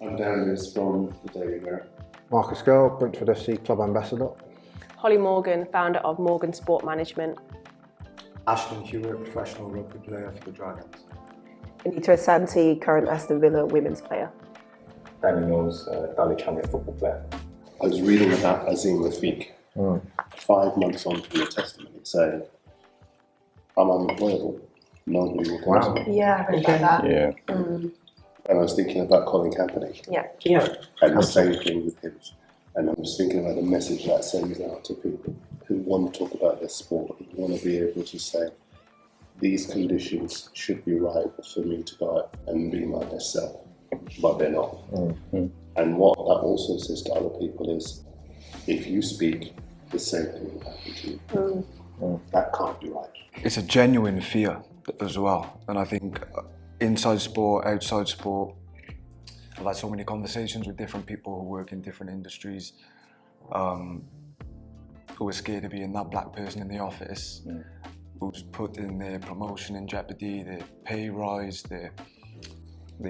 I'm Darren Lewis from the Daily Mirror. Marcus Gayle, Brentford FC Club Ambassador. Holly Morgan, founder of Morgan Sport Management. Ashton Hewitt, professional rugby player for the Dragons. Anita Asante, current Aston Villa women's player. Darren Lewis, Dali Champion football player. I was reading about Azim Rafiq 5 months on from the testimony saying, I'm unemployable. Nobody will come to me. Yeah, I read about that. Yeah. And I was thinking about Colin Kaepernick. Yeah. And the same thing with him. And I was thinking about the message that sends out to people who want to talk about their sport, who want to be able to say, these conditions should be right for me to go out and be my best self, but they're not. And what that also says to other people is, if you speak, the same thing will happen to you. That can't be right. It's a genuine fear as well, and I think inside sport, outside sport, I've had so many conversations with different people who work in different industries who are scared of being that black person in the office who's putting their promotion in jeopardy, their pay rise, their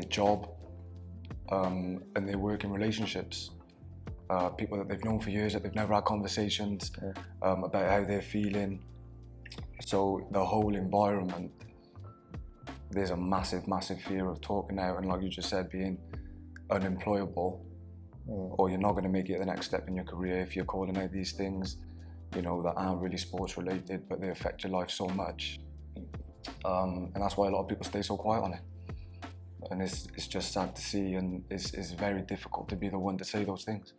job, and their working relationships. People that they've known for years that they've never had conversations about how they're feeling. So the whole environment, there's a massive, massive fear of talking out and, like you just said, being unemployable, or you're not going to make it the next step in your career if you're calling out these things, you know, that aren't really sports related, but they affect your life so much. And that's why a lot of people stay so quiet on it. And it's just sad to see, and it's very difficult to be the one to say those things.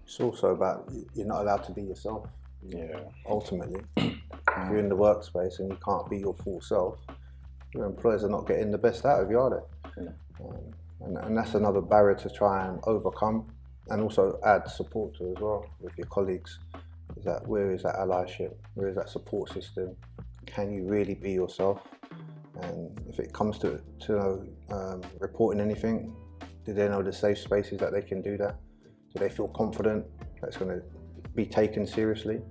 It's also about you're not allowed to be yourself. Yeah. Ultimately, if you're in the workspace and you can't be your full self, your employers are not getting the best out of you, are they? And that's another barrier to try and overcome, and also add support to as well with your colleagues. Is that where is that allyship? Where is that support system? Can you really be yourself? And if it comes to reporting anything, do they know the safe spaces that they can do that? Do they feel confident that it's going to be taken seriously?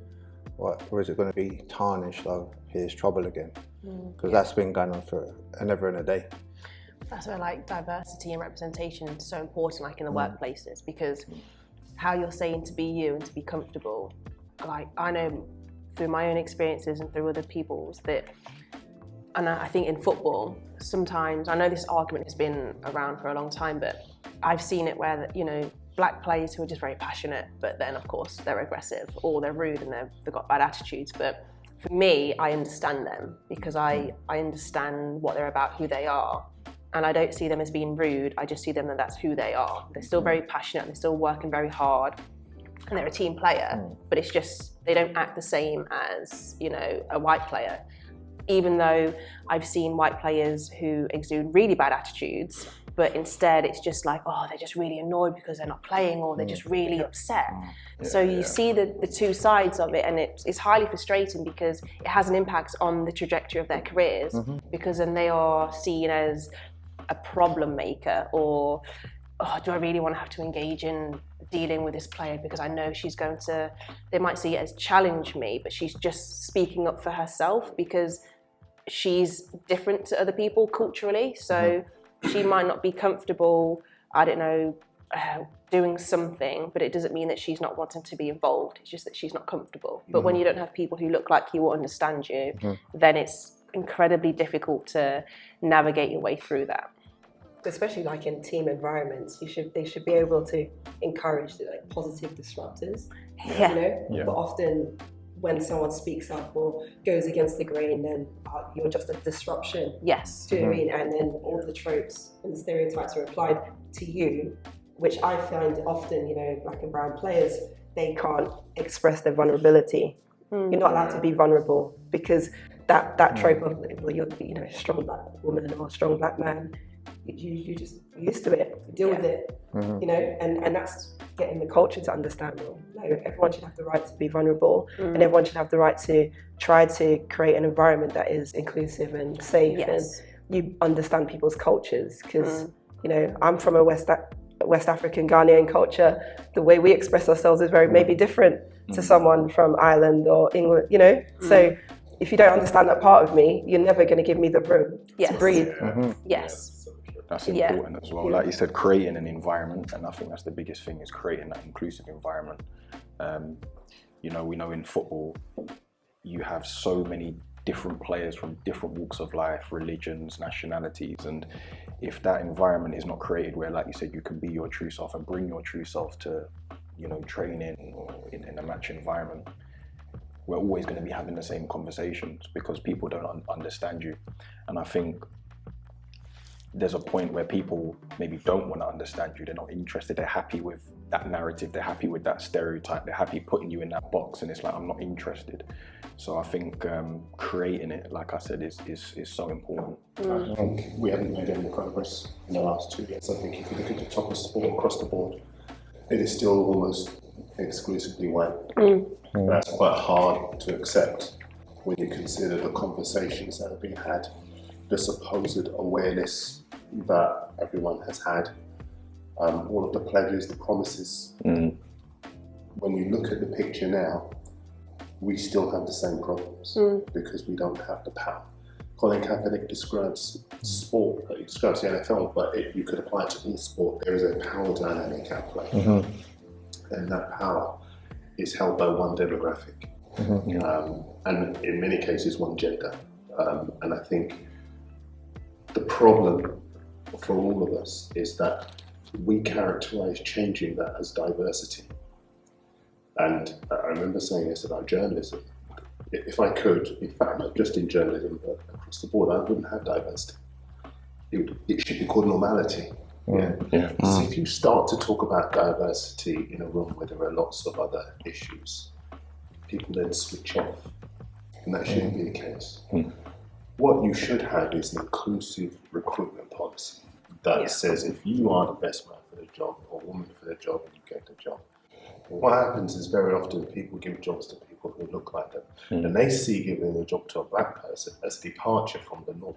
Or is it going to be tarnished, oh, here's trouble again? Because that's been going on for ever and a day. That's where like diversity and representation is so important, like in the workplaces, because how you're saying to be you and to be comfortable, like I know through my own experiences and through other people's that, and I think in football, sometimes, I know this argument has been around for a long time, but I've seen it where, you know, black players who are just very passionate, but then of course they're aggressive or they're rude and they've got bad attitudes. But for me, I understand them because I understand what they're about, who they are. And I don't see them as being rude, I just see them that that's who they are. They're still very passionate, they're still working very hard, and they're a team player, but it's just, they don't act the same as, you know, a white player. Even though I've seen white players who exude really bad attitudes, but instead it's just like, oh, they're just really annoyed because they're not playing, or they're just really upset. So you see the two sides of it, and it's highly frustrating because it has an impact on the trajectory of their careers, because then they are seen as a problem maker, or oh, do I really want to have to engage in dealing with this player because I know she's going to, they might see it as challenge me, but she's just speaking up for herself because she's different to other people culturally. So she might not be comfortable, I don't know, doing something, but it doesn't mean that she's not wanting to be involved. It's just that she's not comfortable. But when you don't have people who look like you or understand you, then it's incredibly difficult to navigate your way through that. Especially like in team environments, they should be able to encourage like positive disruptors. You know? But often when someone speaks up or goes against the grain, then you're just a disruption. Yes. Do you know what I mean? And then all the tropes and the stereotypes are applied to you, which I find often, you know, black and brown players, they can't express their vulnerability. You're not allowed to be vulnerable because that trope of, well, you're, you know, a strong black woman or a strong black man, you just used to it, deal with it, you know, and that's getting the culture to understand, well, no, everyone should have the right to be vulnerable, and everyone should have the right to try to create an environment that is inclusive and safe, and you understand people's cultures, because, you know, I'm from a West African Ghanaian culture. The way we express ourselves is very maybe different to someone from Ireland or England, you know, so if you don't understand that part of me, you're never going to give me the room to breathe. Yes. That's important as well. Like you said, creating an environment, and I think that's the biggest thing, is creating that inclusive environment. You know, we know in football, you have so many different players from different walks of life, religions, nationalities, and if that environment is not created where, like you said, you can be your true self and bring your true self to, you know, training or in a match environment, we're always going to be having the same conversations because people don't understand you. And I think there's a point where people maybe don't want to understand you, they're not interested, they're happy with that narrative, they're happy with that stereotype, they're happy putting you in that box, and it's like, I'm not interested. So I think creating it, like I said, is so important. I think we haven't made any progress in the last 2 years. I think if you look at the top of sport across the board, it is still almost exclusively white. That's quite hard to accept when you consider the conversations that have been had, the supposed awareness that everyone has had, all of the pledges, the promises. When you look at the picture now, we still have the same problems because we don't have the power. Colin Kaepernick describes sport, he describes the NFL, but you could apply it to all sport. There is a power dynamic at play, and that power is held by one demographic, and in many cases one gender. And I think the problem for all of us is that we characterize changing that as diversity. And I remember saying this about journalism. If I could, in fact, not just in journalism, but across the board, I wouldn't have diversity. It should be called normality. So if you start to talk about diversity in a room where there are lots of other issues, people then switch off, and that shouldn't be the case. What you should have is an inclusive recruitment policy that says if you are the best man for the job or woman for the job, and you get the job. What happens is very often people give jobs to people who look like them, and they see giving a job to a black person as a departure from the norm.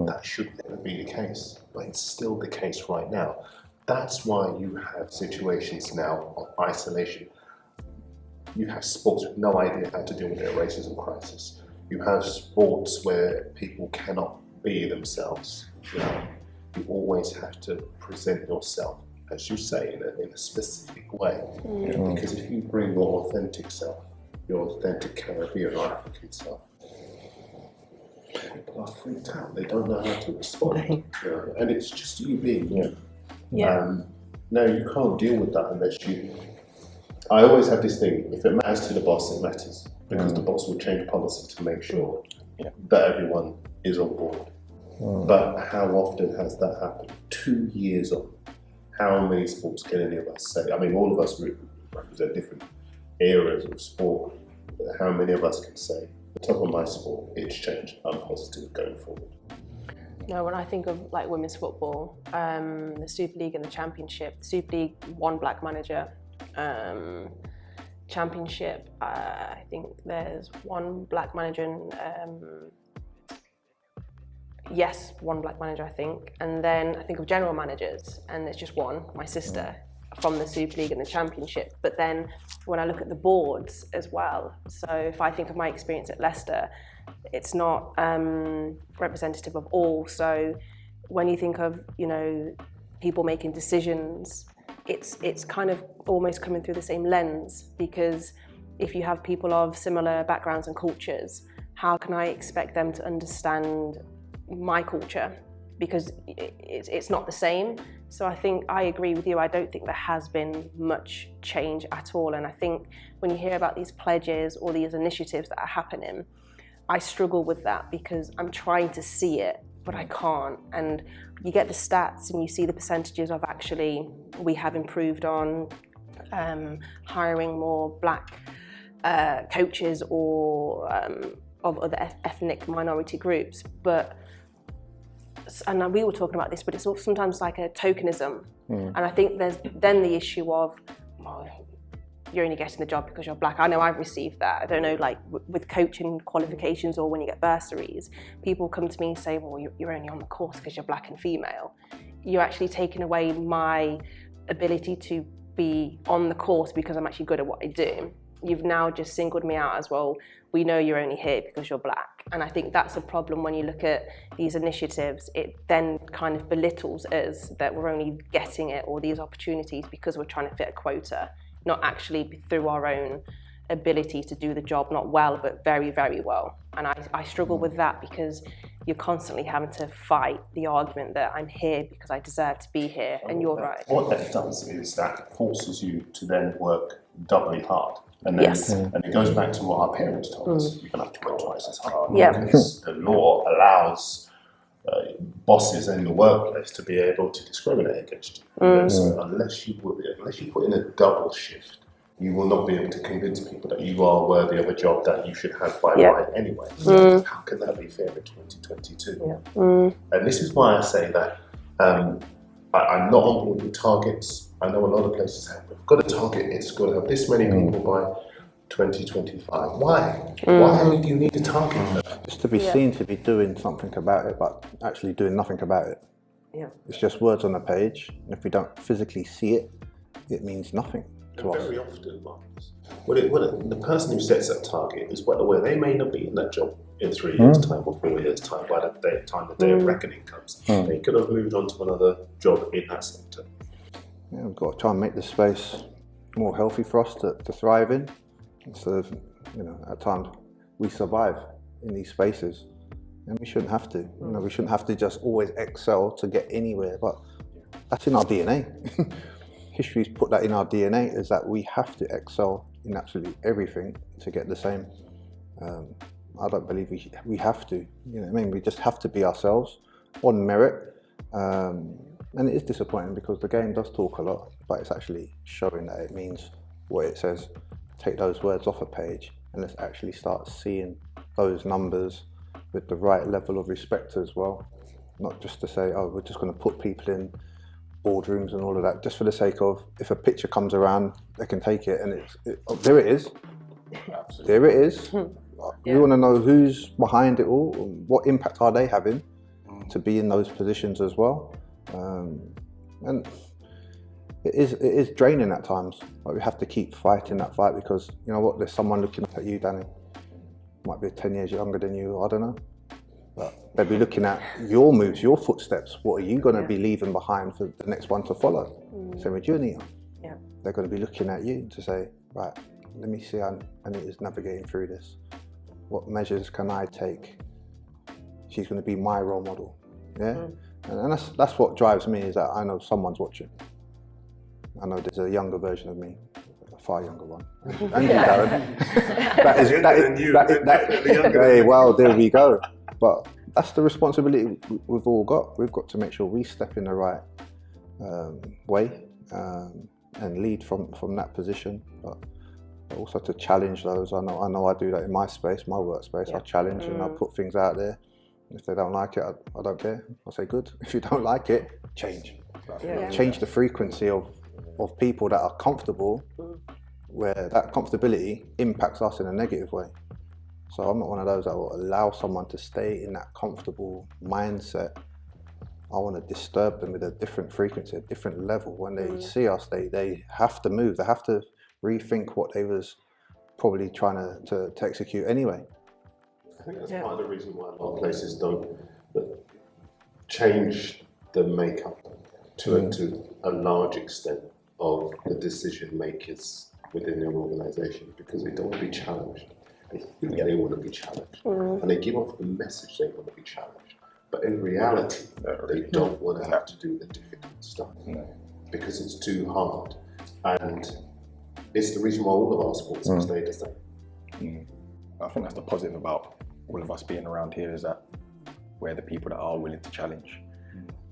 That should never be the case, but it's still the case right now. That's why you have situations now of isolation. You have sports with no idea how to deal with their racism crisis. You have sports where people cannot be themselves. You always have to present yourself, as you say, in a specific way. Because if you bring your authentic self, your authentic Caribbean or African self, people are freaked out. They don't know how to respond. And it's just you being you. No, you can't deal with that unless you... I always have this thing, if it matters to the boss, it matters. Because the boss will change policy to make sure that everyone is on board. But how often has that happened? 2 years on. How many sports can any of us say? I mean, all of us represent different eras of sport. But how many of us can say, the top of my sport, it's changed, I'm positive going forward? No, when I think of like women's football, the Super League and the Championship, the Super League, one black manager. Championship, I think there's one black manager and one black manager, I think. And then I think of general managers, and there's just one, my sister, from the Super League and the Championship. But then when I look at the boards as well, so if I think of my experience at Leicester, it's not representative of all. So when you think of, people making decisions, it's kind of almost coming through the same lens, because if you have people of similar backgrounds and cultures, how can I expect them to understand my culture? Because it's not the same. So I think I agree with you. I don't think there has been much change at all. And I think when you hear about these pledges or these initiatives that are happening, I struggle with that because I'm trying to see it, but I can't. And you get the stats and you see the percentages of actually we have improved on hiring more black coaches or of other ethnic minority groups. And we were talking about this, but it's sometimes like a tokenism. And I think there's then the issue of, you're only getting the job because you're black. I know I've received that. I don't know, like with coaching qualifications or when you get bursaries, people come to me and say, well, you're only on the course because you're black and female. You're actually taking away my ability to be on the course because I'm actually good at what I do. you've now just singled me out as, well, we know you're only here because you're black. And I think that's a problem when you look at these initiatives. It then kind of belittles us that we're only getting it, or these opportunities, because we're trying to fit a quota, not actually through our own ability to do the job, not well, but very, very well. And I struggle with that, because you're constantly having to fight the argument that I'm here because I deserve to be here, and you're right. What that does is that forces you to then work doubly hard. And then, Yes. and it goes back to what our parents told us: you're going to have to work twice as hard. Yeah. Because the law allows bosses in the workplace to be able to discriminate against you. So unless you put in a double shift, you will not be able to convince people that you are worthy of a job that you should have by right anyway. How can that be fair in 2022? And this is why I say that I'm not on board with targets. I know a lot of places have. We've got a target. It's got to have this many people by 2025. Why? Why do you need a target for that? Just to be seen to be doing something about it, but actually doing nothing about it. Yeah. It's just words on a page, and if we don't physically see it, it means nothing to us. Very often, Marcus, the person who sets that target is well aware they may not be in that job in 3 years' time or 4 years' time. By the time the day of reckoning comes, they could have moved on to another job in that sector. Yeah, we've got to try and make the space more healthy for us to thrive in. Instead of, at times we survive in these spaces, and we shouldn't have to. We shouldn't have to just always excel to get anywhere, but that's in our DNA. History's put that in our DNA, is that we have to excel in absolutely everything to get the same. I don't believe we have to. We just have to be ourselves on merit. And it is disappointing, because the game does talk a lot, but it's actually showing that it means what it says. Take those words off a page, and let's actually start seeing those numbers with the right level of respect as well. Not just to say, oh, we're just going to put people in boardrooms and all of that, just for the sake of, if a picture comes around, they can take it, and there it is. Absolutely. There it is. We want to know who's behind it all, what impact are they having to be in those positions as well. And it is draining at times, but we have to keep fighting that fight, because you know what, there's someone looking at you, Danny, might be 10 years younger than you, I don't know, but they'll be looking at your moves, your footsteps. What are you going to be leaving behind for the next one to follow? Same with you, Anita. They're going to be looking at you to say, right, let me see how Anita's navigating through this. What measures can I take? She's going to be my role model. And that's what drives me, is that I know someone's watching. I know there's a younger version of me, a far younger one. And you, Darren. Hey, well, there we go. But that's the responsibility we've all got. We've got to make sure we step in the right way and lead from that position. But also to challenge those. I know I do that in my space, my workspace. I challenge and I put things out there. If they don't like it, I don't care. I say, good. If you don't like it, change. Change the frequency of people that are comfortable, where that comfortability impacts us in a negative way. So I'm not one of those that will allow someone to stay in that comfortable mindset. I want to disturb them with a different frequency, a different level. When they see us, they have to move. They have to rethink what they was probably trying to execute anyway. I think that's part of the reason why a lot of places don't change the makeup to a large extent of the decision makers within their organisation, because they don't want to be challenged. They think they want to be challenged, and they give off the message they want to be challenged. But in reality, they don't want to have to do the difficult stuff because it's too hard. And it's the reason why all of our sports have stayed the same. I think that's the positive about all of us being around here, is that we're the people that are willing to challenge.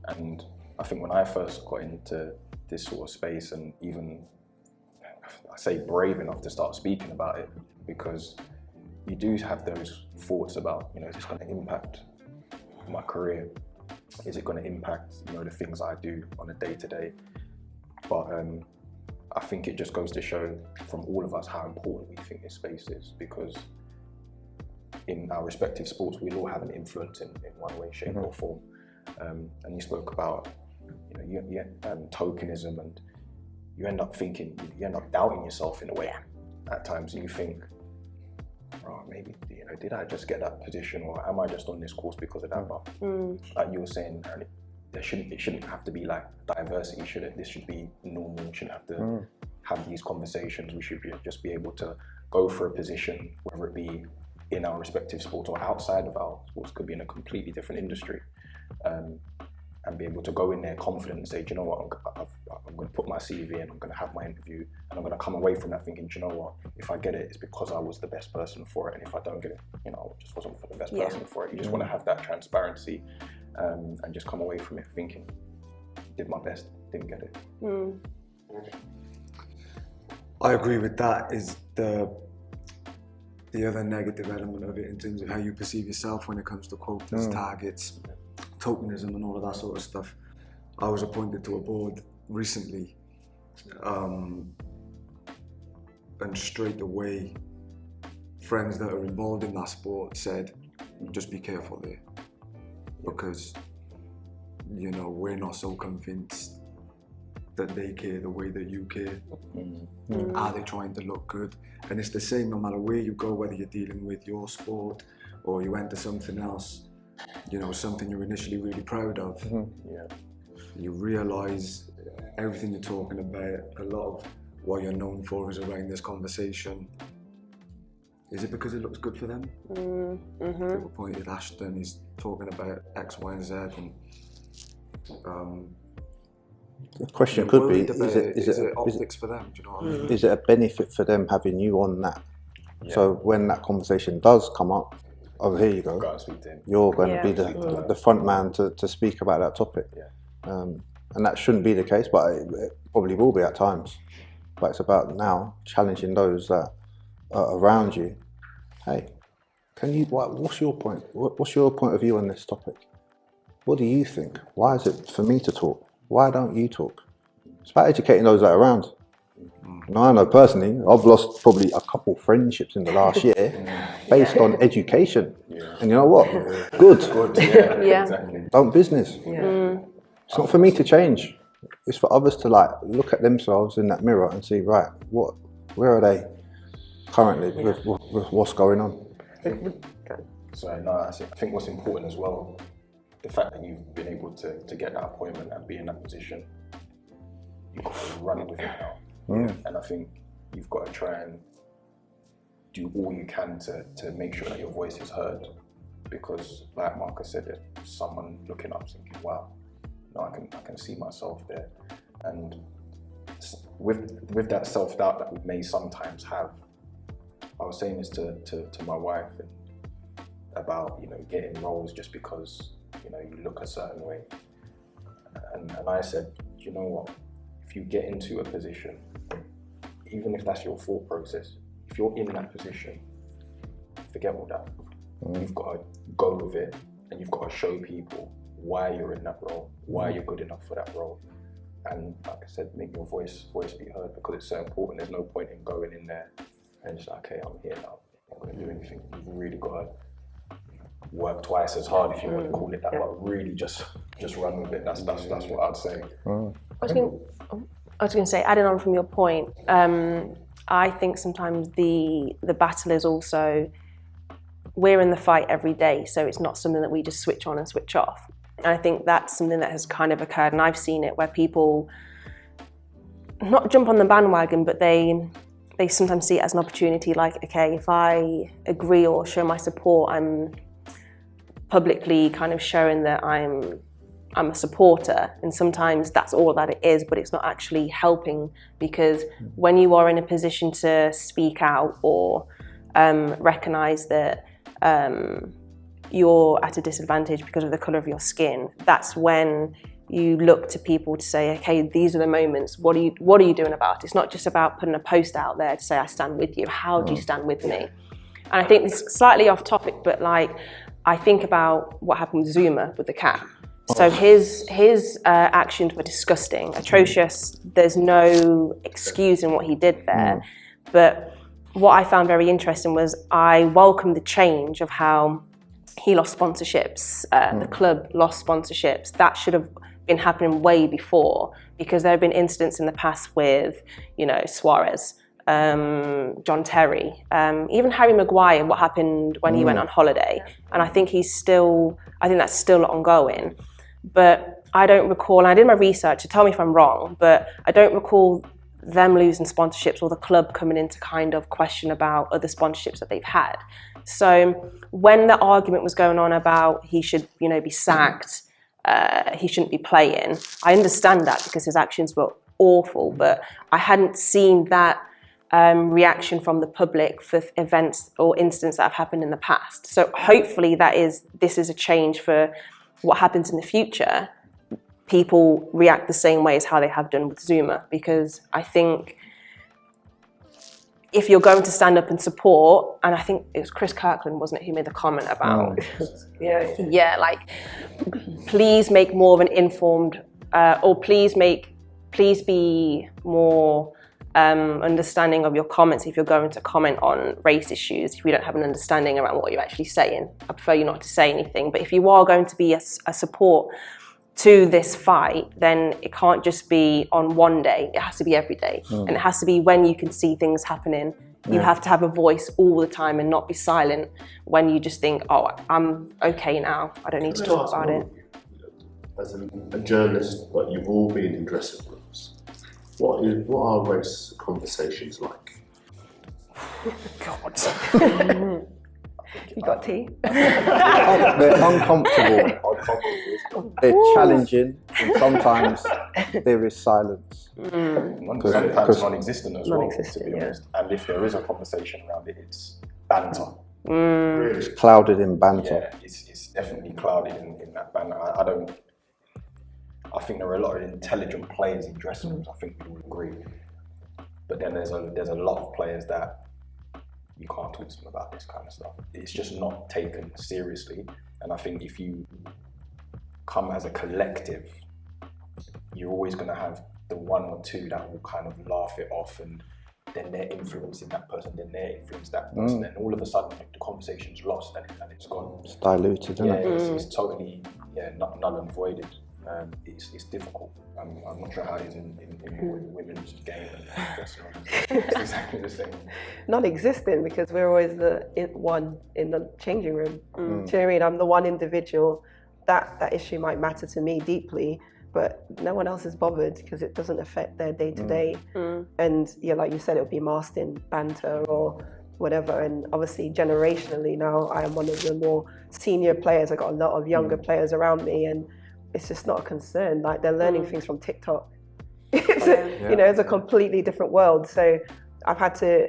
And I think when I first got into this sort of space, and even, I say, brave enough to start speaking about it, because you do have those thoughts about, is this going to impact my career? Is it going to impact, the things I do on a day-to-day? But I think it just goes to show from all of us how important we think this space is, because in our respective sports, we'll all have an influence in one way, shape or form. And you spoke about tokenism, and you end up doubting yourself in a way. at times you think, oh, maybe, did I just get that position, or am I just on this course because of that? But like you were saying, it shouldn't have to be like diversity, should it? This should be normal. We shouldn't have to have these conversations. We should just be able to go for a position, whether it be in our respective sports or outside of our sports, could be in a completely different industry, and be able to go in there confident and say, do you know what, I'm going to put my CV in, I'm going to have my interview, and I'm going to come away from that thinking, do you know what, if I get it, it's because I was the best person for it, and if I don't get it, I just wasn't the best person for it. You just want to have that transparency, and just come away from it thinking, did my best, didn't get it. I agree with that. Is the other negative element of it in terms of how you perceive yourself when it comes to quotas, targets, tokenism and all of that sort of stuff. I was appointed to a board recently, and straight away friends that are involved in that sport said, just be careful there, because we're not so convinced that they care the way that you care. Are they trying to look good? And it's the same no matter where you go, whether you're dealing with your sport or you enter something else, something you're initially really proud of. You realise everything you're talking about, a lot of what you're known for is around this conversation. Is it because it looks good for them? People appointed Ashton, he's talking about X, Y, and Z, and the question could be, is it optics for them? Do you know what I mean? Is it a benefit for them having you on that? So when that conversation does come up, here you go. You're going to be the front man to speak about that topic. And that shouldn't be the case, but it probably will be at times. But it's about now challenging those that are around you. Hey, what's your point? What's your point of view on this topic? What do you think? Why is it for me to talk? Why don't you talk? It's about educating those that are around. I know personally, I've lost probably a couple friendships in the last year based on education. And you know what? Good. Exactly. Don't business. It's not for me to change. It's for others to look at themselves in that mirror and see, right, where are they currently with what's going on? So I think what's important as well, the fact that you've been able to get that appointment and be in that position, you've got to run with it now. And I think you've got to try and do all you can to make sure that your voice is heard, because like Marcus said, there's someone looking up thinking, wow, I can see myself there. And with that self-doubt that we may sometimes have, I was saying this to my wife about getting roles just because you look a certain way, and I said, you know what, if you get into a position, even if that's your thought process, if you're in that position, forget all that. You've got to go with it, and you've got to show people why you're in that role, why you're good enough for that role. And like I said, make your voice be heard, because it's so important. There's no point in going in there and just okay, I'm here now, I'm not going to do anything. You've really got to work twice as hard, if you want to call it that, but really just run with it. That's what I'd say. I was going to say, adding on from your point, I think sometimes the battle is also, we're in the fight every day, so it's not something that we just switch on and switch off. And I think that's something that has kind of occurred, and I've seen it where people not jump on the bandwagon, but they sometimes see it as an opportunity, like, okay, if I agree or show my support, I'm publicly kind of showing that I'm a supporter, and sometimes that's all that it is, but it's not actually helping, because when you are in a position to speak out or recognise that you're at a disadvantage because of the colour of your skin, that's when you look to people to say, okay, these are the moments, what are you doing about it? It's not just about putting a post out there to say I stand with you. How do you stand with me? And I think this is slightly off topic, but I think about what happened with Zuma with the cat. So his actions were disgusting, atrocious. There's no excusing what he did there. But what I found very interesting was I welcomed the change of how he lost sponsorships, the club lost sponsorships. That should have been happening way before, because there have been incidents in the past with, Suarez, John Terry, even Harry Maguire, what happened when he went on holiday. And I think that's still ongoing. But I don't recall, and I did my research, so tell me if I'm wrong, but I don't recall them losing sponsorships or the club coming into kind of question about other sponsorships that they've had. So when the argument was going on about he should, be sacked, he shouldn't be playing, I understand that because his actions were awful, but I hadn't seen that reaction from the public for events or incidents that have happened in the past. So hopefully this is a change for what happens in the future. People react the same way as how they have done with Zuma, because I think if you're going to stand up and support, and I think it was Chris Kirkland, wasn't it, who made the comment about, please make more of an informed, or please be more understanding of your comments if you're going to comment on race issues. If you don't have an understanding around what you're actually saying, I prefer you not to say anything. But if you are going to be a support to this fight, then it can't just be on one day. It has to be every day. And it has to be when you can see things happening. You have to have a voice all the time and not be silent when you just think, oh, I'm okay now, I don't need to talk about it. As a journalist, but you've all been in dressing rooms. What are race conversations like? God. You got tea? They're uncomfortable. They're challenging, and sometimes there is silence. Sometimes non-existent as well, to be honest. And if there is a conversation around it, it's banter. It's clouded in banter. Yeah, it's definitely clouded in that banter. I think there are a lot of intelligent players in dressing rooms. I think we would agree. But then there's a lot of players that you can't talk to them about this kind of stuff. It's just not taken seriously. And I think if you come as a collective, you're always going to have the one or two that will kind of laugh it off, and then they're influencing that person, then they're influencing that person, and all of a sudden the conversation's lost and it's gone. It's diluted, isn't it? It's totally null and voided. It's difficult. I'm not sure how it is in women's game. It's exactly the same. Non-existent, because we're always the one in the changing room. Do you know what I mean? I'm the one individual. That issue might matter to me deeply, but no one else is bothered because it doesn't affect their day-to-day. And like you said, it would be masked in banter or whatever. And obviously generationally now, I am one of the more senior players. I got a lot of younger players around me, and it's just not a concern. Like, they're learning things from TikTok. It's a completely different world. So I've had to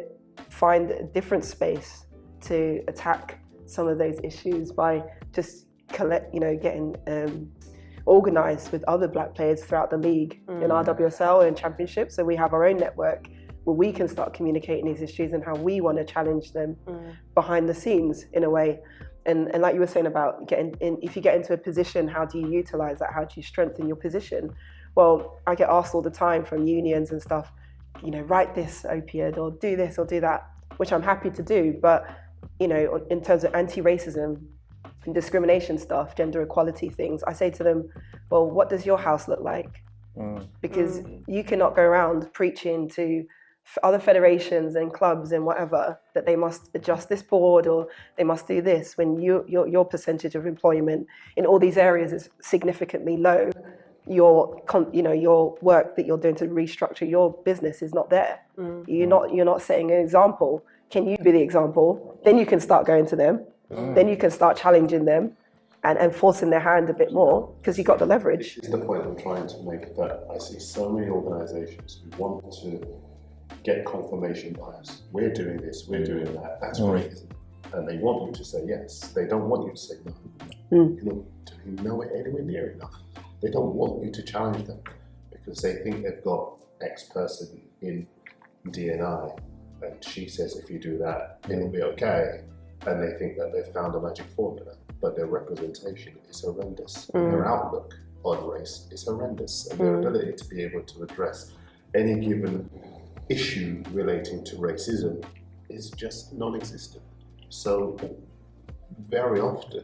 find a different space to attack some of those issues by just getting organised with other black players throughout the league in RWSL and Championship. So we have our own network where we can start communicating these issues and how we want to challenge them behind the scenes in a way. And like you were saying about getting in, if you get into a position, how do you utilise that? How do you strengthen your position? Well, I get asked all the time from unions and stuff, write this op-ed or do this or do that, which I'm happy to do. But, in terms of anti-racism and discrimination stuff, gender equality things, I say to them, well, what does your house look like? Because you cannot go around preaching to other federations and clubs and whatever that they must adjust this board or they must do this when your percentage of employment in all these areas is significantly low. Your work that you're doing to restructure your business is not there. You're not setting an example. Can you be the example? Then you can start going to them. Then you can start challenging them and forcing their hand a bit more because you've got the leverage. This is the point I'm trying to make, that I see so many organisations who want to get confirmation bias. We're doing this, we're doing that, that's great, isn't it? And they want you to say yes. They don't want you to say no. You're not doing nowhere anywhere near enough. They don't want you to challenge them because they think they've got X person in DNI and she says if you do that, it'll be okay. And they think that they've found a magic formula, but their representation is horrendous. Their outlook on race is horrendous, and their ability to be able to address any given issue relating to racism is just non-existent. So very often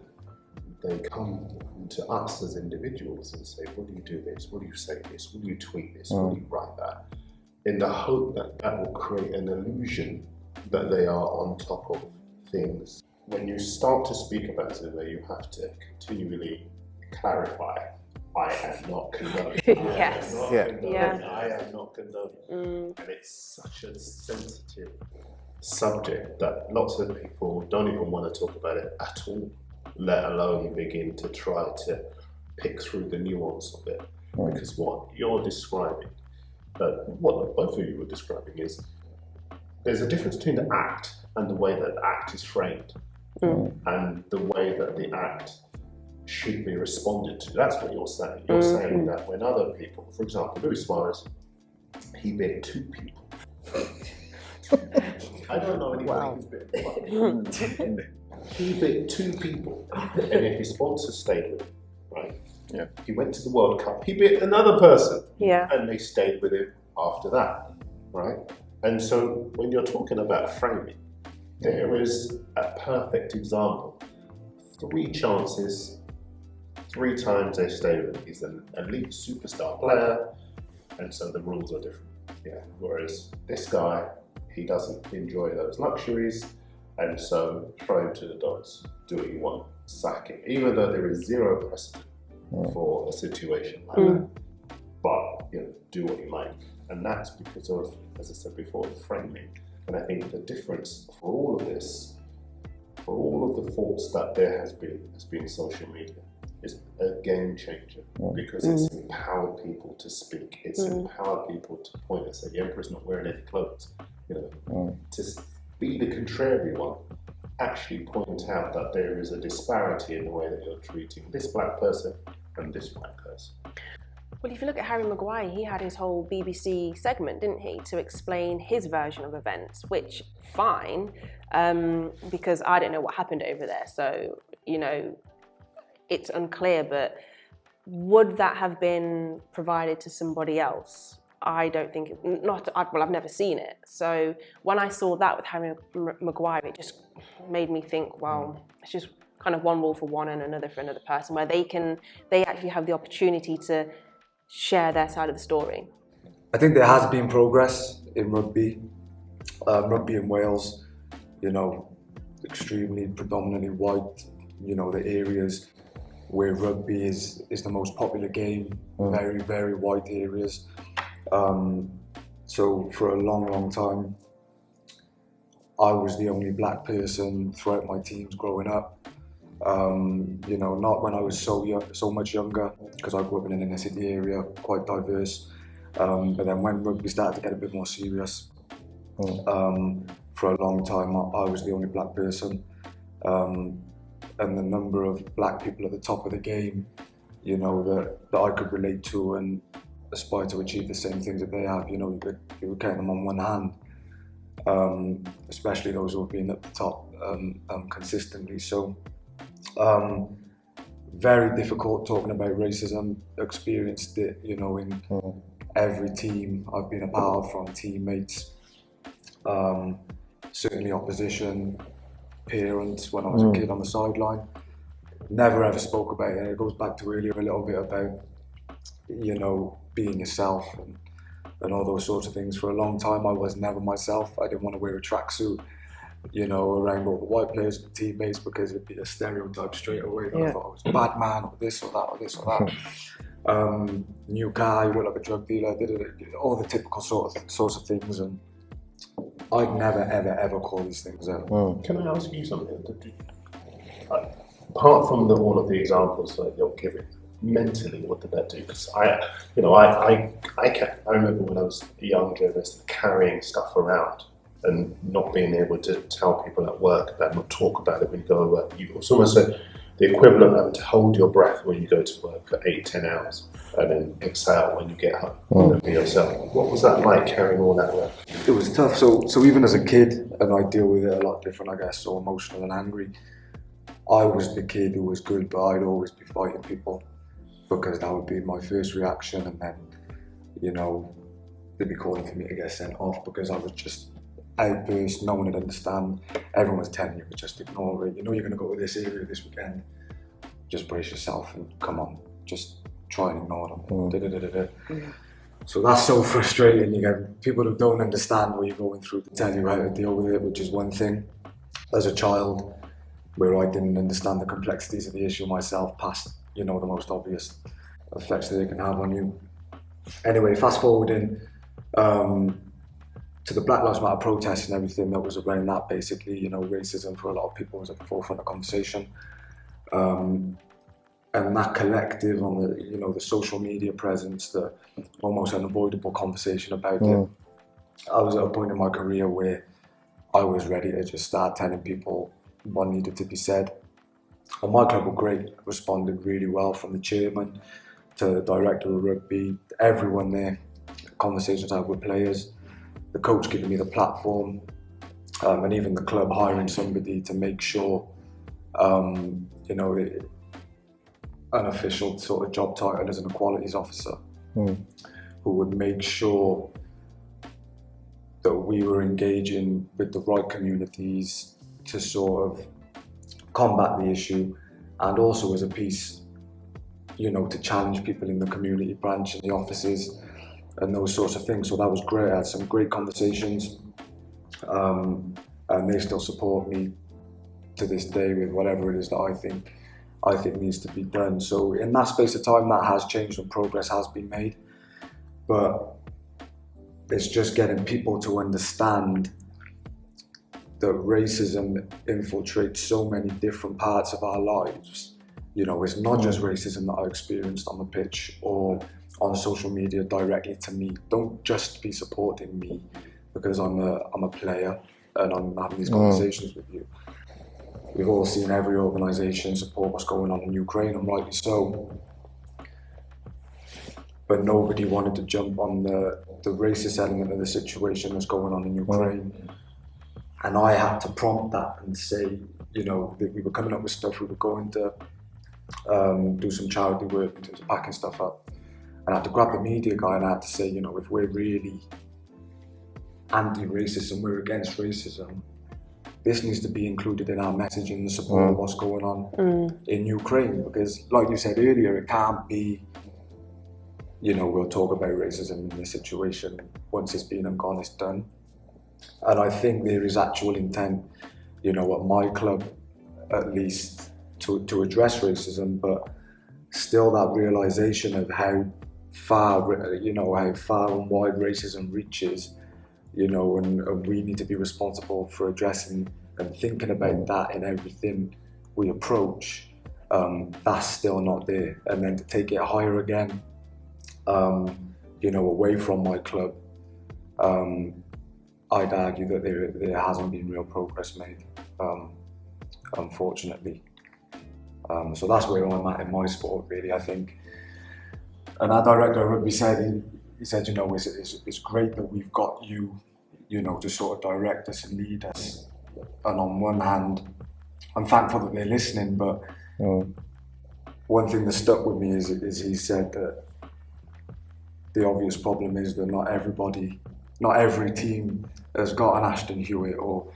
they come to us as individuals and say, will you do this? Will you say this? Will you tweet this? Will you write that? in the hope that that will create an illusion that they are on top of things. When you start to speak about it, where you have to continually clarify, I am not condoning. Yes. I am not condoning. And it's such a sensitive subject that lots of people don't even want to talk about it at all, let alone begin to try to pick through the nuance of it. Because what you're describing, what both of you were describing, is there's a difference between the act and the way that the act is framed, and the way that the act should be responded to. That's what you're saying. You're saying that when other people, for example, Luis Suarez, he bit 2 people. I don't know anybody who's bit 1. He bit 2 people, and then his sponsor stayed with him, right? Yeah. He went to the World Cup, he bit another person, Yeah. and they stayed with him after that, right? And so when you're talking about framing, there is a perfect example. 3 chances, 3 times they stay with him. He's an elite superstar player, and so the rules are different. Yeah. Whereas this guy, he doesn't enjoy those luxuries, and so throw him to the dogs. Do what you want, sack him, even though there is 0 precedent for a situation like that. But do what you like, and that's because of, as I said before, the framing. And I think the difference for all of this, for all of the faults that there has been social media, is a game changer, because it's empowered people to speak. It's empowered people to point and say the emperor's not wearing any clothes. To be the contrary one, actually point out that there is a disparity in the way that you're treating this black person and this white person. Well, if you look at Harry Maguire, he had his whole BBC segment, didn't he, to explain his version of events, which, fine, because I don't know what happened over there. So, it's unclear, but would that have been provided to somebody else? I don't think, I've never seen it. So when I saw that with Harry Maguire, it just made me think, well, it's just kind of one rule for one and another for another person, where they actually have the opportunity to share their side of the story. I think there has been progress in rugby. Rugby in Wales, extremely predominantly white, the areas where rugby is the most popular game, very, very white areas. So for a long, long time, I was the only black person throughout my teams growing up. Not when I was so much younger, because I grew up in an inner city area, quite diverse. But then when rugby started to get a bit more serious, for a long time I was the only black person. And the number of black people at the top of the game, that I could relate to and aspire to achieve the same things that they have, you could count them on one hand, especially those who have been at the top consistently. So very difficult talking about racism. Experienced it, in every team I've been a part of, from teammates, certainly opposition, parents when I was a kid on the sideline. Never ever spoke about it. It goes back to earlier a little bit about, being yourself and all those sorts of things. For a long time I was never myself. I didn't want to wear a tracksuit, around all the white players and teammates, because it'd be a stereotype straight away that I thought I was a bad man, or this or that, or this or that. New guy, look like a drug dealer, all the typical sorts of things, and I'd never ever call these things out. Can I ask you something? Apart from all of the examples that you're giving, mentally, what did that do? Because I remember when I was a young journalist carrying stuff around and not being able to tell people at work about, not talk about it when you go to work. It's almost like the equivalent of having to hold your breath when you go to work for 8-10 hours and then exhale when you get home and be yourself. What was that like, carrying all that around? It was tough. So even as a kid, and I deal with it a lot different, I guess, so emotional and angry, I was the kid who was good, but I'd always be fighting people, because that would be my first reaction, and then, they'd be calling for me to get sent off because I was just outburst. No one would understand. Everyone was telling you to just ignore it. You're going to go to this area this weekend. Just brace yourself and come on, just try and ignore them. So that's so frustrating. You get people who don't understand what you're going through to tell you how to deal with it, which is one thing. As a child, where I didn't understand the complexities of the issue myself, past, the most obvious effects that it can have on you. Anyway, fast forwarding to the Black Lives Matter protests and everything that was around that, basically, racism for a lot of people was at the forefront of conversation. And that collective on the, the social media presence, the almost unavoidable conversation about it. I was at a point in my career where I was ready to just start telling people what needed to be said. And my club were great, responded really well, from the chairman to the director of rugby, everyone there, conversations I had with players, the coach giving me the platform, and even the club hiring somebody to make sure, unofficial sort of job title as an equalities officer, who would make sure that we were engaging with the right communities to sort of combat the issue, and also as a piece, to challenge people in the community branch and the offices and those sorts of things. So that was great. I had some great conversations, and they still support me to this day with whatever it is that I think needs to be done. So in that space of time, that has changed and progress has been made, but it's just getting people to understand that racism infiltrates so many different parts of our lives. It's not just racism that I experienced on the pitch or on social media directly to me. Don't just be supporting me because I'm a player and I'm having these conversations with you. We've all seen every organisation support what's going on in Ukraine, and rightly so. But nobody wanted to jump on the racist element of the situation that's going on in Ukraine. And I had to prompt that and say, that we were coming up with stuff, we were going to do some charity work in terms of packing stuff up. And I had to grab the media guy and I had to say, if we're really anti-racist and we're against racism, this needs to be included in our messaging and support of what's going on in Ukraine. Because like you said earlier, it can't be, we'll talk about racism in this situation. Once it's been and gone, it's done. And I think there is actual intent, at my club, at least, to address racism, but still that realization of how far and wide racism reaches, and we need to be responsible for addressing and thinking about that in everything we approach. That's still not there. And then to take it higher again, away from my club, I'd argue that there hasn't been real progress made, unfortunately. So that's where I'm at in my sport, really, I think. And our director of rugby said, he said, it's great that we've got you, to sort of direct us and lead us. And on one hand, I'm thankful that they're listening, but one thing that stuck with me is he said that the obvious problem is that not every team has got an Ashton Hewitt or,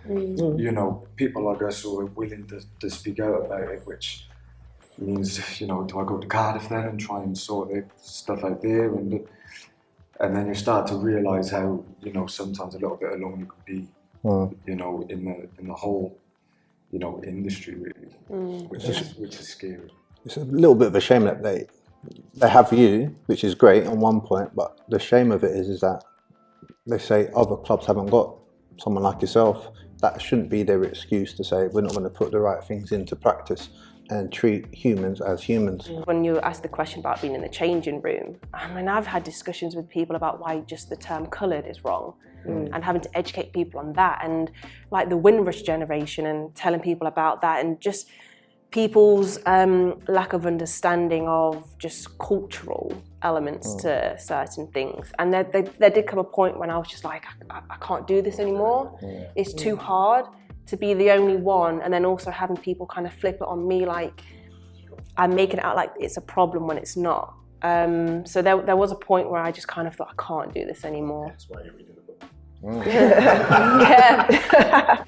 people like us who are willing to speak out about it, which means, do I go to Cardiff then and try and sort the stuff out there? And then you start to realise how, sometimes a little bit alone you could be, in the whole, industry really, which is scary. It's a little bit of a shame that they have you, which is great on one point, but the shame of it is that they say other clubs haven't got someone like yourself. That shouldn't be their excuse to say we're not going to put the right things into practice and treat humans as humans. When you asked the question about being in the changing room, I've had discussions with people about why just the term coloured is wrong, and having to educate people on that, and like the Windrush generation and telling people about that, and just people's lack of understanding of just cultural elements to certain things. And there did come a point when I was just like, I can't do this anymore. It's too hard to be the only one, and then also having people kind of flip it on me like I'm making it out like it's a problem when it's not. So there was a point where I just kind of thought, I can't do this anymore. That's why you read the book. Yeah.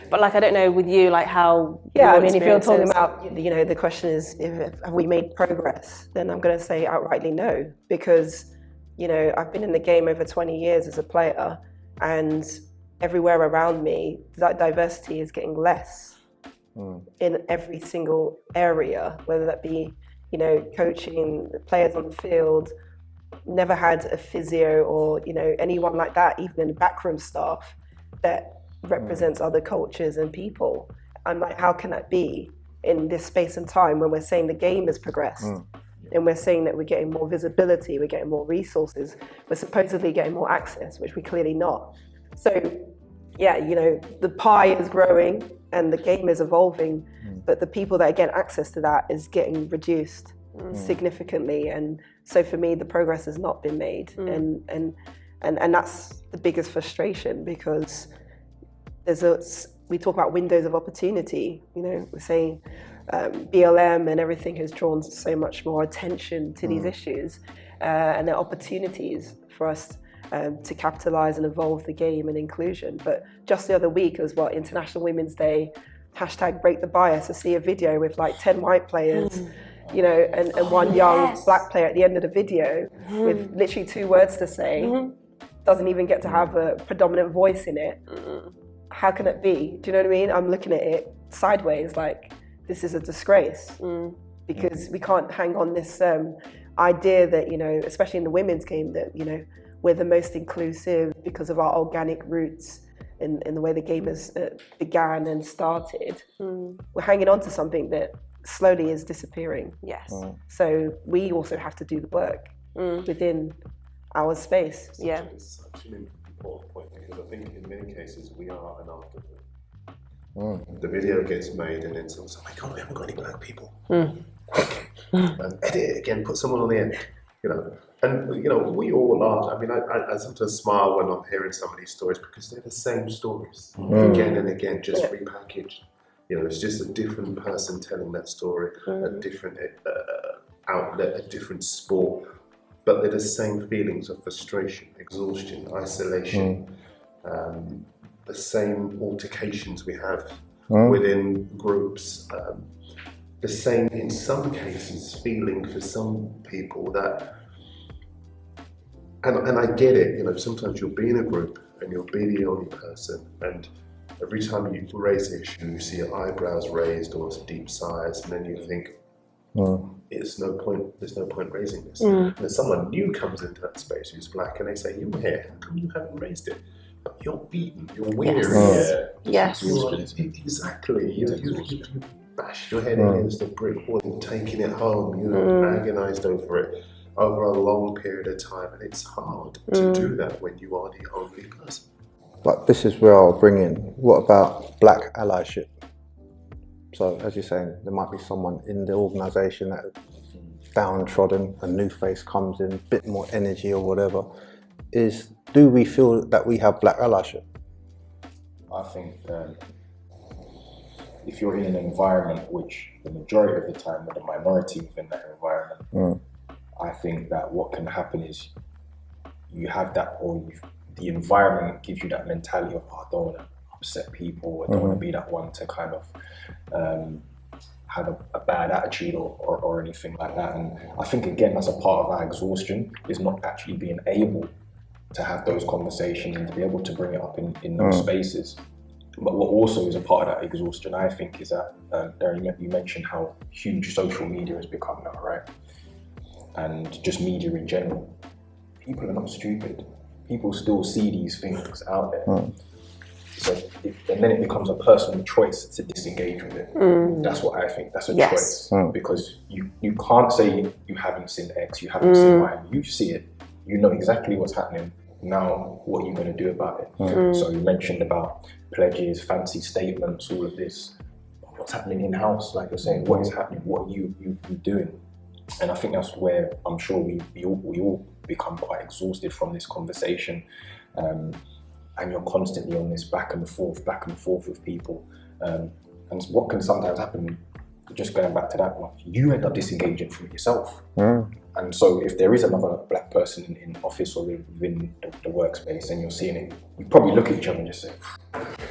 But like, I don't know with you, like how. Yeah, if you're talking about, the question is, have we made progress? Then I'm going to say outrightly no, because, you know, I've been in the game over 20 years as a player, and everywhere around me, that diversity is getting less in every single area, whether that be, you know, coaching, the players on the field. Never had a physio or, you know, anyone like that, even in the backroom staff, that represents other cultures and people. I'm like, how can that be in this space and time when we're saying the game has progressed and we're saying that we're getting more visibility, we're getting more resources, we're supposedly getting more access, which we're clearly not. So yeah, you know, the pie is growing and the game is evolving, but the people that get access to that is getting reduced significantly. And so for me, the progress has not been made. And that's the biggest frustration, because we talk about windows of opportunity, you know, we're saying BLM and everything has drawn so much more attention to these issues, and there are opportunities for us to capitalize and evolve the game and inclusion. But just the other week as well, International Women's Day, #BreakTheBias, I see a video with like 10 white players, you know, and one young black player at the end of the video with literally 2 words to say, doesn't even get to have a predominant voice in it. How can it be? Do you know what I mean? I'm looking at it sideways like, this is a disgrace, because we can't hang on this idea that, you know, especially in the women's game, that, you know, we're the most inclusive because of our organic roots in the way the game has began and started. We're hanging on to something that slowly is disappearing. Yes. So we also have to do the work within our space. Yeah. It's such an important point, because I think in many cases we are an afterthought. The video gets made and then someone's like, oh my God, we haven't got any black people. Edit it again, put someone on the end, you know. And, you know, we all are. I mean, I sometimes smile when I'm hearing some of these stories, because they're the same stories again and again, just repackaged. You know, it's just a different person telling that story, a different outlet, a different sport. But they're the same feelings of frustration, exhaustion, isolation, the same altercations we have within groups, the same, in some cases, feeling for some people that, and I get it, you know, sometimes you'll be in a group and you'll be the only person, and every time you raise the issue, you see your eyebrows raised or deep sighs, and then you think, there's no point raising this. And then someone new comes into that space who's black, and they say, you're here, how come you haven't raised it? But you're beaten, you're weary. Yes. Exactly. You bashed your head against the brick wall and taking it home, you know, agonized over it over a long period of time. And it's hard to do that when you are the only person. But this is where I'll bring in, what about black allyship? So as you're saying, there might be someone in the organisation that is downtrodden, a new face comes in, a bit more energy or whatever. Do we feel that we have black allyship? I think if you're in an environment which the majority of the time we're the minority within that environment, I think that what can happen is you have that, or the environment gives you that mentality of, I don't want to upset people, I don't want to be that one to kind of have a bad attitude or anything like that. And I think, again, that's a part of our exhaustion, is not actually being able to have those conversations and to be able to bring it up in those spaces. But what also is a part of that exhaustion, I think, is that, Darren, you mentioned how huge social media has become now, right? And just media in general. People are not stupid. People still see these things out there. So and then it becomes a personal choice to disengage with it. That's what I think. That's a choice. Because you can't say you haven't seen X, you haven't seen Y. You see it. You know exactly what's happening. Now, what are you going to do about it? So you mentioned about pledges, fancy statements, all of this. What's happening in-house? Like you're saying, what is happening? What are you doing? And I think that's where I'm sure we all become quite exhausted from this conversation. And you're constantly on this back and forth with people. And what can sometimes happen just going back to that one, you end up disengaging from it yourself. And so if there is another black person in office or within the workspace and you're seeing it, you probably look at each other and just say,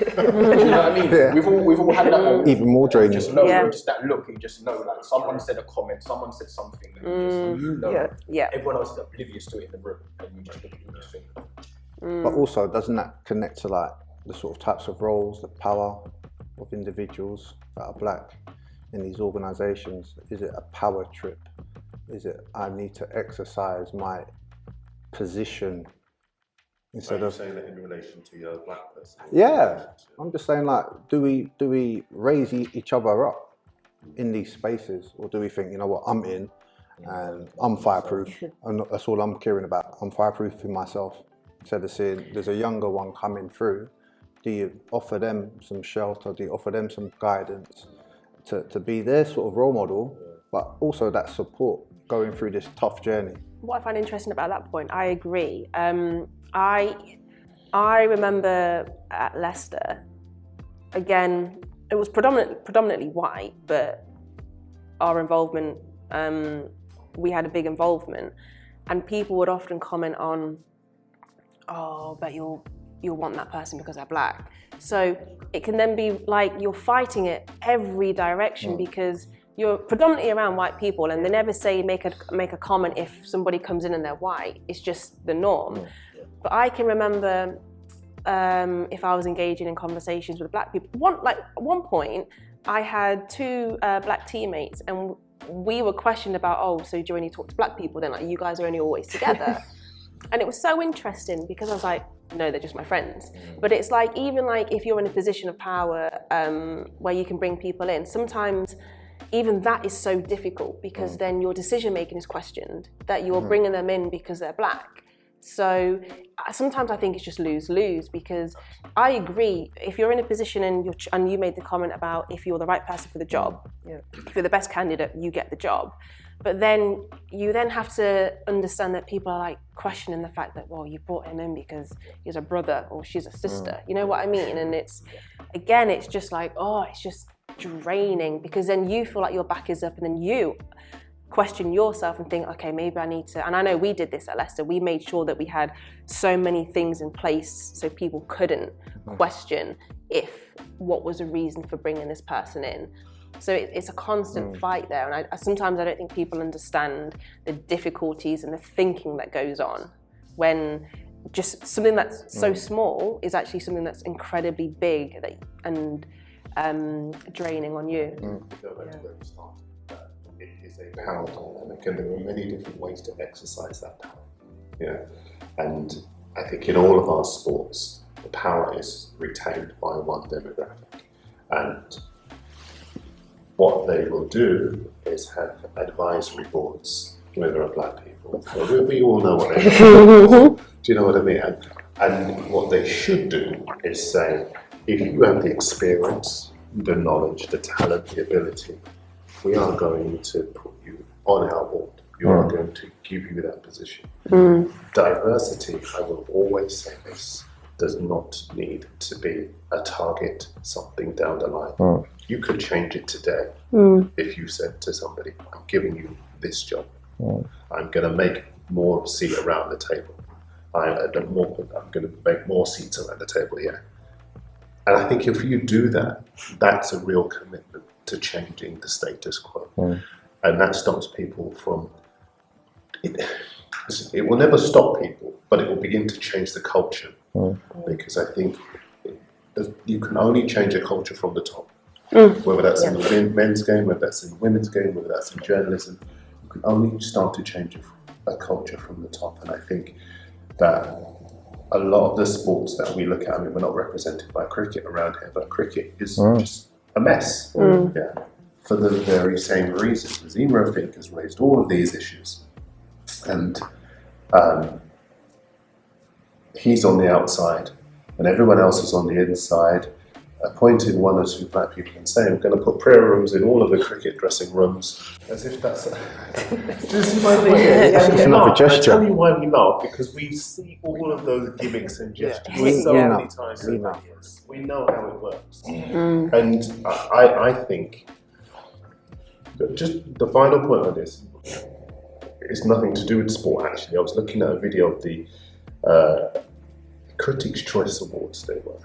you know what I mean? Yeah. We've all had that moment. Even more draining. Just know, just that look, you just know, like someone said a comment, someone said something that you know, everyone else is oblivious to it in the room, and you just look at it and just think. But also, doesn't that connect to like the sort of types of roles, the power of individuals that are black in these organisations? Is it a power trip? Is it I need to exercise my position instead of saying that in relation to your black person? Yeah, I'm just saying, like, do we raise each other up in these spaces, or do we think, you know what, I'm in and I'm fireproof, and that's all I'm caring about. I'm fireproof in myself. Instead of seeing there's a younger one coming through, do you offer them some shelter? Do you offer them some guidance to be their sort of role model, but also that support going through this tough journey? What I find interesting about that point, I agree. I remember at Leicester, again, it was predominantly white, but our involvement, we had a big involvement, and people would often comment on, oh, but you'll want that person because they're black. So it can then be like you're fighting it every direction because you're predominantly around white people, and they never say make a comment if somebody comes in and they're white. It's just the norm. But I can remember if I was engaging in conversations with black people. At one point, I had two black teammates, and we were questioned about, oh, so do you only talk to black people then? Like, you guys are only always together. And it was so interesting because I was like, no, they're just my friends. But it's like, even like if you're in a position of power where you can bring people in, sometimes even that is so difficult because then your decision making is questioned, that you're bringing them in because they're black. So sometimes I think it's just lose-lose, because I agree, if you're in a position and you made the comment about if you're the right person for the job, if you're the best candidate, you get the job. But then you then have to understand that people are like questioning the fact that, well, you brought him in because he's a brother or she's a sister. You know what I mean? And it's just like, oh, it's just draining, because then you feel like your back is up, and then you question yourself and think, okay, maybe I need to, and I know we did this at Leicester, we made sure that we had so many things in place so people couldn't question what was the reason for bringing this person in. So it's a constant fight there, and sometimes I don't think people understand the difficulties and the thinking that goes on when just something that's so small is actually something that's incredibly big and draining on you. Go back to where we started. It is a power dynamic, and there are many different ways to exercise that power. Yeah, and I think in all of our sports, the power is retained by one demographic, and what they will do is have advisory boards where there are black people. So we all know what they are. Do you know what I mean? And what they should do is say, if you have the experience, the knowledge, the talent, the ability, we are going to put you on our board. You are going to give you that position. Diversity, I will always say this, does not need to be a target something down the line. You could change it today if you said to somebody, I'm giving you this job. I'm going to make more seat around the table. I'm going to make more seats around the table here. And I think if you do that, that's a real commitment to changing the status quo. And that stops people from, it will never stop people, but it will begin to change the culture. Because I think you can only change a culture from the top. Whether that's in the men's game, whether that's in the women's game, whether that's in journalism, you can only start to change a culture from the top. And I think that a lot of the sports that we look at, I mean, we're not represented by cricket around here, but cricket is just a mess. For the very same reasons. Zima, I think, has raised all of these issues. And he's on the outside, and everyone else is on the inside, appointing one or two black people and saying, we're going to put prayer rooms in all of the cricket dressing rooms, as if that's this is my point. It's another gesture. I tell you why we laugh, because we see all of those gimmicks and gestures so many times. We know how it works. And I think Just the final point on this, it's nothing to do with sport actually. I was looking at a video of the Critics' Choice Awards, they were,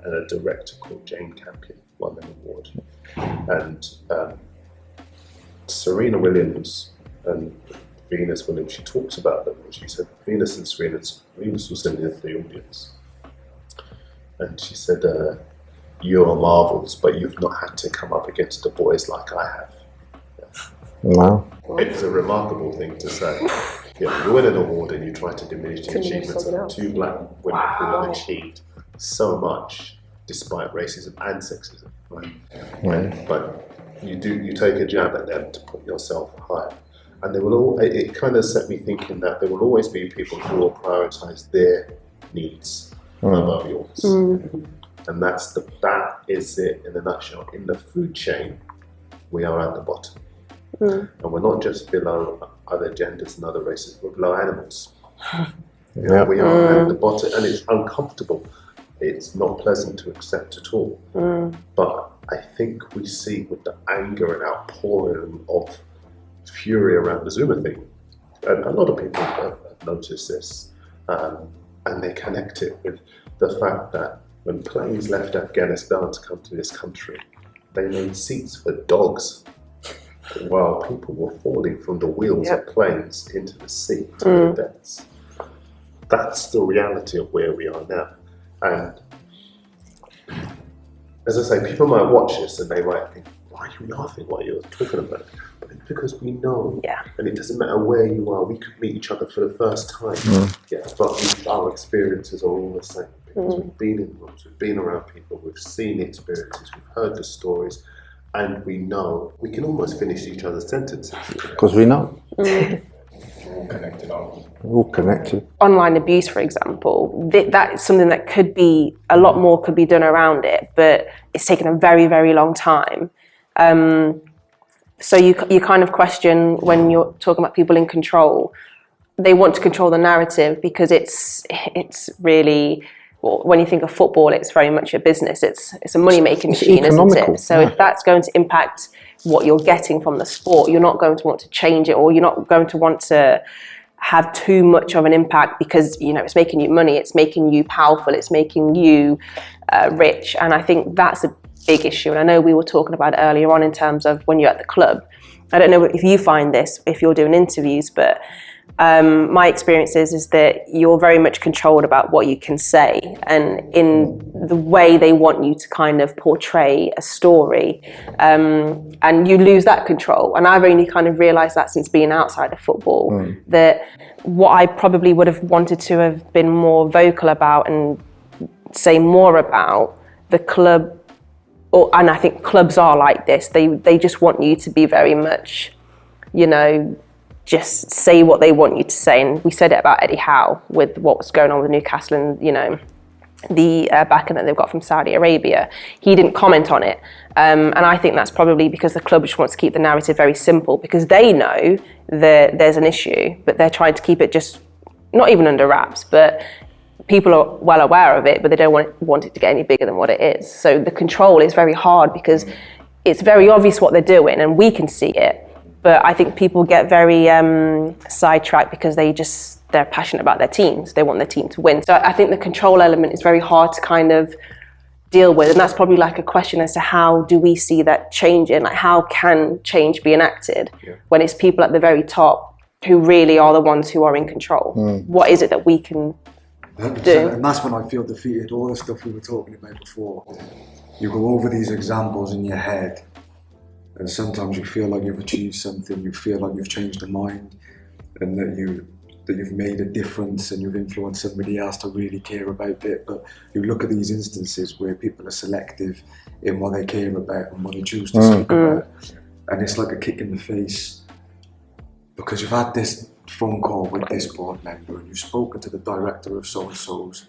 and a director called Jane Campion won an award. And Serena Williams and Venus Williams, she talks about them, and she said Venus was sitting in the audience. And she said, you're marvels, but you've not had to come up against the boys like I have. Wow. It's a remarkable thing to say. You win an award and you try to diminish the achievements of two black women who have achieved so much despite racism and sexism. Right? But you take a jab at them to put yourself higher. And it kind of set me thinking that there will always be people who will prioritise their needs above yours. And that is it in a nutshell. In the food chain, we are at the bottom. And we're not just below other genders and other races, we're below animals. We are at the bottom, and it's uncomfortable. It's not pleasant to accept at all. But I think we see with the anger and outpouring of fury around the Zuma thing, and a lot of people have noticed this, and they connect it with the fact that when planes left Afghanistan to come to this country, they made seats for dogs while people were falling from the wheels of planes into the sea to their deaths. That's the reality of where we are now. And as I say, people might watch this and they might think, why are you laughing? What are you talking about? But it's because we know, and it doesn't matter where you are, we could meet each other for the first time, but our experiences are all the same. Because we've been in rooms, we've been around people, we've seen the experiences, we've heard the stories, and we know we can almost finish each other's sentences. Because we know. We're all connected, aren't we? We're all connected. Online abuse, for example, that is something that could be, a lot more could be done around it, but it's taken a very, very long time. So you kind of question when you're talking about people in control, they want to control the narrative because it's really, well, when you think of football, it's very much a business. It's a money-making machine, isn't it? So if that's going to impact what you're getting from the sport, you're not going to want to change it, or you're not going to want to have too much of an impact because, you know, it's making you money, it's making you powerful, it's making you rich. And I think that's a big issue. And I know we were talking about it earlier on in terms of when you're at the club. I don't know if you find this, if you're doing interviews, but my experience is that you're very much controlled about what you can say, and in the way they want you to kind of portray a story, and you lose that control. And I've only kind of realised that since being outside of football, that what I probably would have wanted to have been more vocal about and say more about the club, and I think clubs are like this, they just want you to be very much, you know, just say what they want you to say. And we said it about Eddie Howe with what was going on with Newcastle and, you know, the backing that they've got from Saudi Arabia. He didn't comment on it. And I think that's probably because the club just wants to keep the narrative very simple, because they know that there's an issue, but they're trying to keep it just, not even under wraps, but people are well aware of it, but they don't want it to get any bigger than what it is. So the control is very hard because it's very obvious what they're doing and we can see it. But I think people get very sidetracked because they're passionate about their teams. They want their team to win. So I think the control element is very hard to kind of deal with. And that's probably like a question as to how do we see that changing? Like, how can change be enacted when it's people at the very top who really are the ones who are in control? What is it that we can do? And that's when I feel defeated. All the stuff we were talking about before. You go over these examples in your head, and sometimes you feel like you've achieved something, you feel like you've changed a mind, and that you've made a difference and you've influenced somebody else to really care about it. But you look at these instances where people are selective in what they care about and what they choose to speak about, and it's like a kick in the face, because you've had this phone call with this board member and you've spoken to the director of so-and-so's,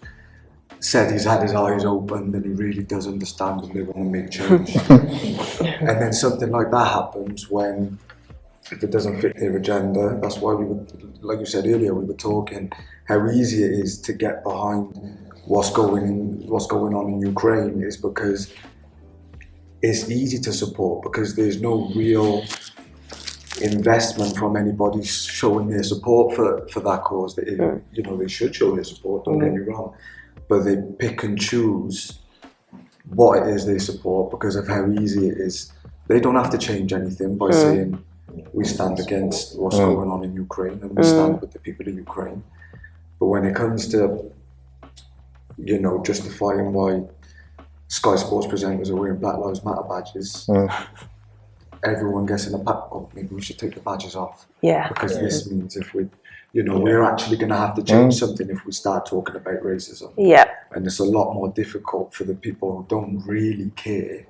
said he's had his eyes opened and he really does understand and they want to make change. And then something like that happens when, if it doesn't fit their agenda, that's why we were, like you said earlier, we were talking how easy it is to get behind what's going on in Ukraine, is because it's easy to support because there's no real investment from anybody showing their support for that cause. That you know, they should show their support, don't get me wrong, but they pick and choose what it is they support because of how easy it is. They don't have to change anything by saying we stand against what's going on in Ukraine and we stand with the people of Ukraine. But when it comes to, you know, justifying why Sky Sports presenters are wearing Black Lives Matter badges, everyone gets in a pack. Oh, maybe we should take the badges off. Yeah. Because this means if we, you know, we're actually going to have to change something if we start talking about racism. Yeah. And it's a lot more difficult for the people who don't really care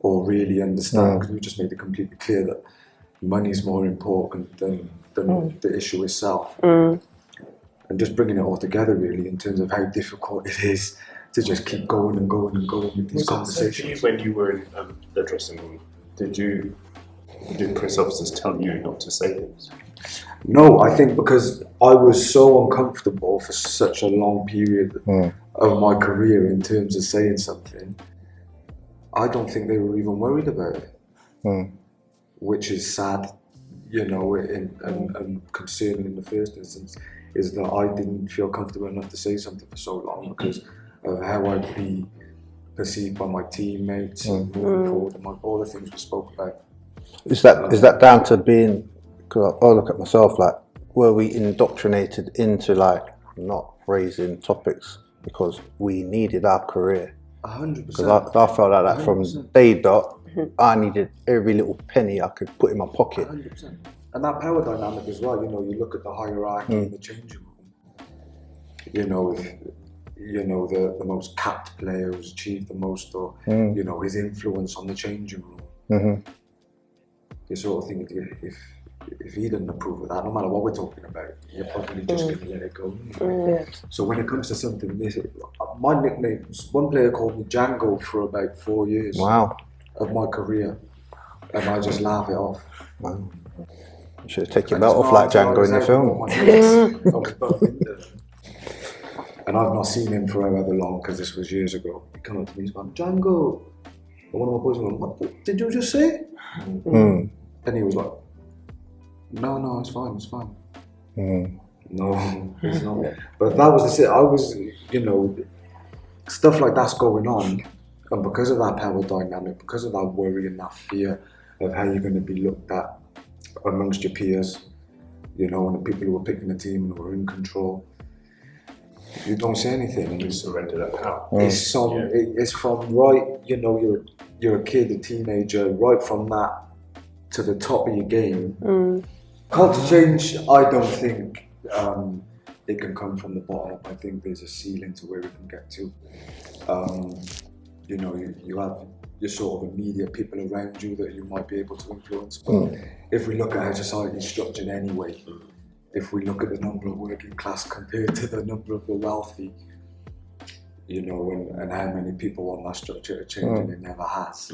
or really understand, because we just made it completely clear that money's more important than the issue itself. And just bringing it all together really in terms of how difficult it is to just keep going and going and going with these conversations. When you were in the dressing room, did police officers tell you not to say things? No, I think because I was so uncomfortable for such a long period of my career in terms of saying something, I don't think they were even worried about it, which is sad, you know, and concerning in the first instance, is that I didn't feel comfortable enough to say something for so long because of how I'd be perceived by my teammates and moving forward and all the things we spoke about. Is that down to being, because I look at myself like, were we indoctrinated into like not raising topics because we needed our career? 100%. Because I felt like that from day dot. I needed every little penny I could put in my pocket. 100%. And that power dynamic as well, you know, you look at the hierarchy in the changing room. You know, if, you know, the most capped player who's achieved the most, or, you know, his influence on the changing room. You sort of think if he didn't approve of that, no matter what we're talking about, you're probably just going to let it go. So when it comes to something this, my nickname, one player called me Django for about 4 years of my career, and I just laugh it off. Wow. You should have taken your belt off like Django in the film. And I've not seen him for however long, because this was years ago. He came up to me, he's gone, Django. And one of my boys went, what did you just say? And he was like, no, it's fine. No, it's not. But that was the, I was, you know, stuff like that's going on. And because of that power dynamic, because of that worry and that fear of how you're going to be looked at amongst your peers, you know, and the people who are picking the team and who are in control, you don't say anything. And you surrender that power. It's from right, you know, you're a kid, a teenager, right from that to the top of your game. Culture change, I don't think it can come from the bottom up. I think there's a ceiling to where we can get to. You know, you have your sort of immediate people around you that you might be able to influence. But if we look at how society is structured anyway, if we look at the number of working class compared to the number of the wealthy, you know, and how many people on that structure are changing, it never has.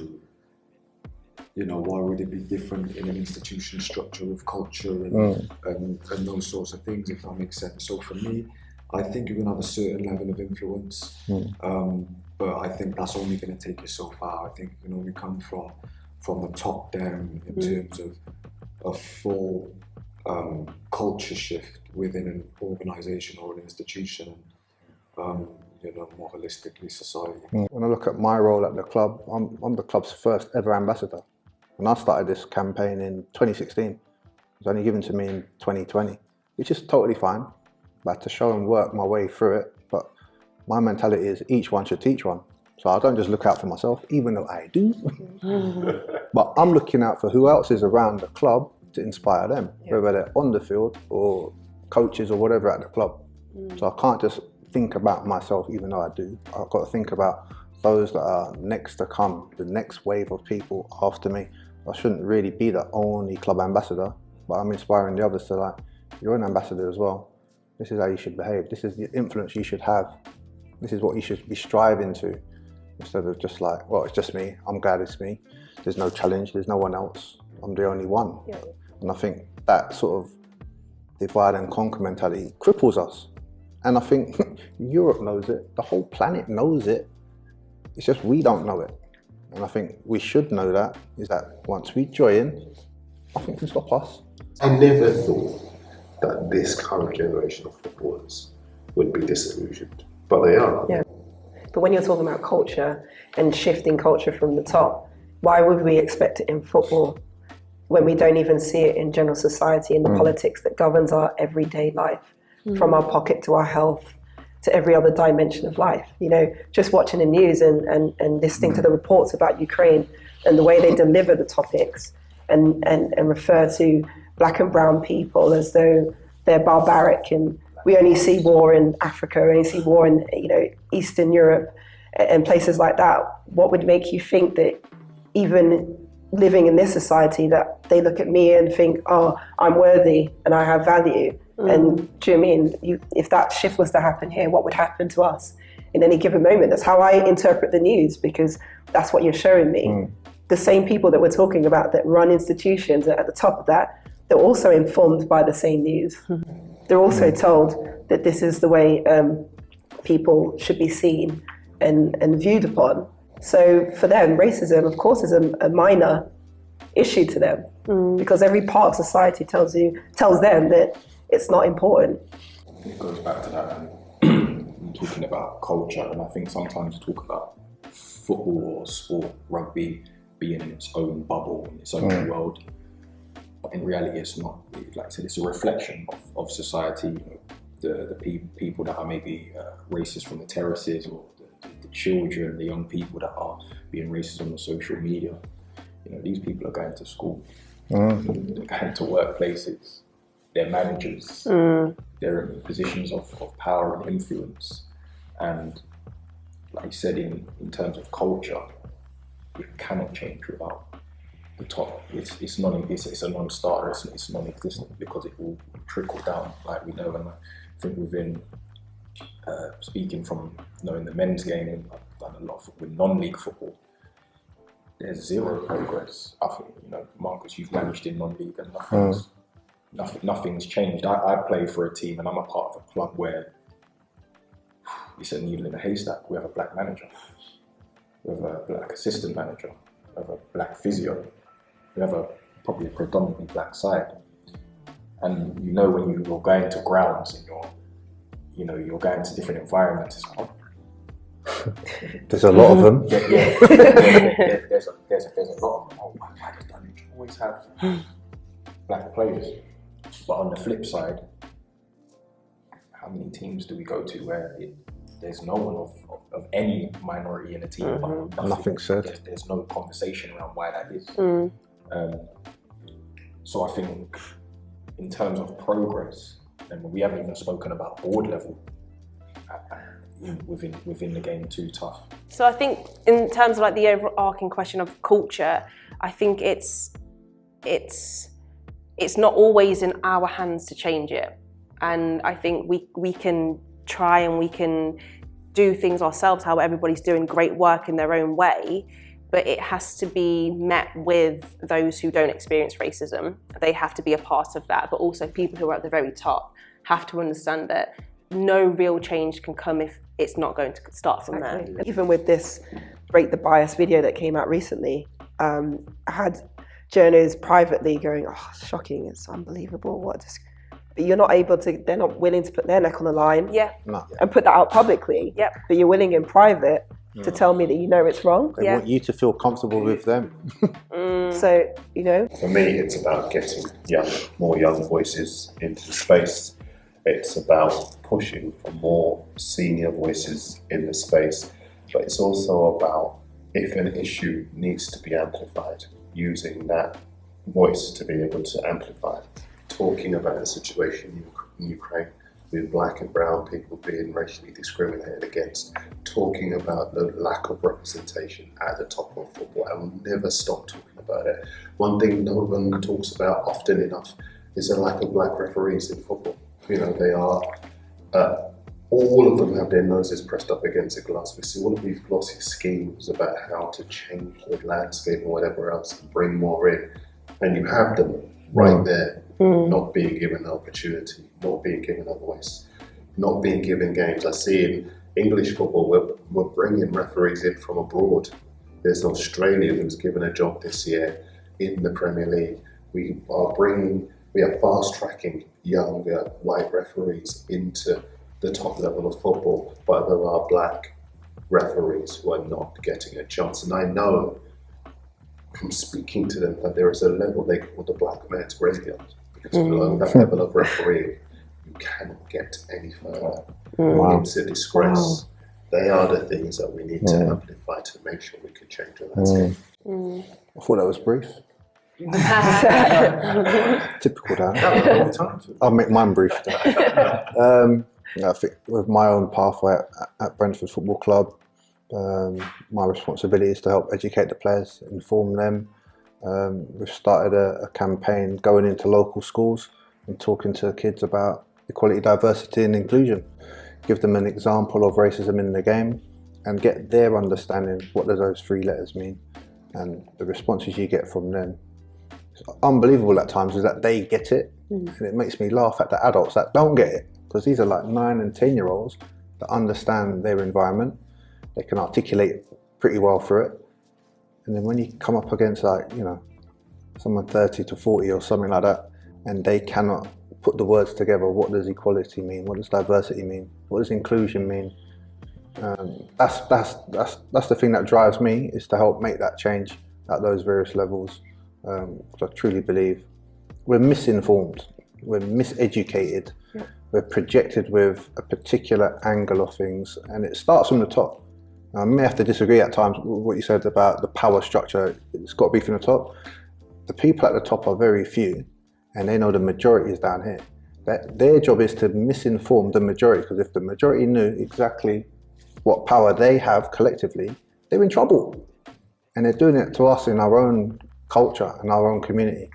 You know, why would it be different in an institution structure of culture and those sorts of things, if that makes sense? So for me, I think you can have a certain level of influence, but I think that's only going to take you so far. I think it can only come from the top down in terms of a full culture shift within an organisation or an institution, you know, more holistically society. When I look at my role at the club, I'm the club's first ever ambassador. And I started this campaign in 2016. It was only given to me in 2020, which is totally fine. But I had to show and work my way through it. But my mentality is each one should teach one. So I don't just look out for myself, even though I do. But I'm looking out for who else is around the club to inspire them, whether they're on the field or coaches or whatever at the club. So I can't just think about myself, even though I do. I've got to think about those that are next to come, the next wave of people after me. I shouldn't really be the only club ambassador, but I'm inspiring the others to like, you're an ambassador as well. This is how you should behave. This is the influence you should have. This is what you should be striving to, instead of just like, well, it's just me. I'm glad it's me. There's no challenge. There's no one else. I'm the only one. And I think that sort of divide and conquer mentality cripples us. And I think Europe knows it. The whole planet knows it. It's just we don't know it. And I think we should know that, is that once we join, nothing can stop us. I never thought that this current generation of footballers would be disillusioned, but they are. Yeah. But when you're talking about culture and shifting culture from the top, why would we expect it in football when we don't even see it in general society, in the politics that governs our everyday life, from our pocket to our health to every other dimension of life? You know, just watching the news and listening to the reports about Ukraine and the way they deliver the topics and refer to black and brown people as though they're barbaric, and we only see war in Africa, we only see war in, you know, Eastern Europe and places like that. What would make you think that even living in this society that they look at me and think, oh, I'm worthy and I have value? And do you know what I mean? If that shift was to happen here, what would happen to us in any given moment? That's how I interpret the news, because that's what you're showing me. The same people that we're talking about that run institutions at the top of that, they're also informed by the same news. They're also told that this is the way people should be seen and viewed upon. So for them, racism, of course, is a minor issue to them, because every part of society tells them that it's not important. It goes back to that talking about culture, and I think sometimes we talk about football or sport, rugby, being in its own bubble, in its own world. But in reality, it's not. Like I said, it's a reflection of society. You know, the people that are maybe racist from the terraces, or the children, the young people that are being racist on the social media. You know, these people are going to school, they're going to workplaces, they're managers, they're in positions of power and influence. And like you said, in terms of culture, it cannot change without the top. It's a non-starter, it's non-existent, because it will trickle down, like we know. And I think within speaking from knowing the men's game, and I've done a lot with non-league football, there's zero progress. I think, you know, Marcus, you've managed in non-league, and nothing's changed. I play for a team, and I'm a part of a club where it's a needle in a haystack. We have a black manager, we have a black assistant manager, we have a black physio, we have probably a predominantly black side. And you know, when you're going to grounds and you're going to different environments, it's like, there's a lot of them. there's a lot of them. Oh, why does Dunwich always have black players? But on the flip side, how many teams do we go to where there's no one of any minority in a team? But Nothing said. There's no conversation around why that is. So I think in terms of progress, and we haven't even spoken about board level within the game too tough. So I think in terms of like the overarching question of culture, I think it's not always in our hands to change it. And I think we can try and we can do things ourselves, how everybody's doing great work in their own way, but it has to be met with those who don't experience racism. They have to be a part of that, but also people who are at the very top have to understand that no real change can come if it's not going to start from there. Even with this Break the Bias video that came out recently, I had journos privately going, oh, shocking, it's unbelievable, but you're not able to, they're not willing to put their neck on the line and put that out publicly. But you're willing in private to tell me that you know it's wrong. They want you to feel comfortable with them. So, you know. For me, it's about getting more young voices into the space. It's about pushing for more senior voices in the space, but it's also about, if an issue needs to be amplified, using that voice to be able to amplify. Talking about the situation in Ukraine with black and brown people being racially discriminated against, talking about the lack of representation at the top of football. I will never stop talking about it. One thing no one talks about often enough is the lack of black referees in football. You know, they are, all of them have their noses pressed up against the glass. We see all of these glossy schemes about how to change the landscape or whatever else and bring more in. And you have them right there, not being given the opportunity, not being given a voice, not being given games. I see in English football, we're bringing referees in from abroad. There's an Australian who's given a job this year in the Premier League. We are fast-tracking younger white referees into the top level of football, but there are black referees who are not getting a chance. And I know from speaking to them that there is a level they call the black man's graveyard, because below that level of refereeing, you cannot get any further. It's a disgrace. They are the things that we need to amplify to make sure we can change the landscape. I thought that was brief. Typical Dan. I'll make mine brief. I think with my own pathway at Brentford Football Club, my responsibility is to help educate the players, inform them. We've started a campaign going into local schools and talking to kids about equality, diversity and inclusion. Give them an example of racism in the game and get their understanding, what does those 3 letters mean? And the responses you get from them, it's unbelievable at times, is that they get it. And it makes me laugh at the adults that don't get it, because these are like 9 and 10-year-olds that understand their environment. They can articulate pretty well through it. And then when you come up against, like, you know, someone 30 to 40 or something like that, and they cannot put the words together, what does equality mean? What does diversity mean? What does inclusion mean? That's the thing that drives me, is to help make that change at those various levels. Because I truly believe we're misinformed, we're miseducated, we're projected with a particular angle of things, and it starts from the top. I may have to disagree at times with what you said about the power structure. It's got to be from the top. The people at the top are very few, and they know the majority is down here. Their job is to misinform the majority, because if the majority knew exactly what power they have collectively, they're in trouble. And they're doing it to us in our own culture and our own community,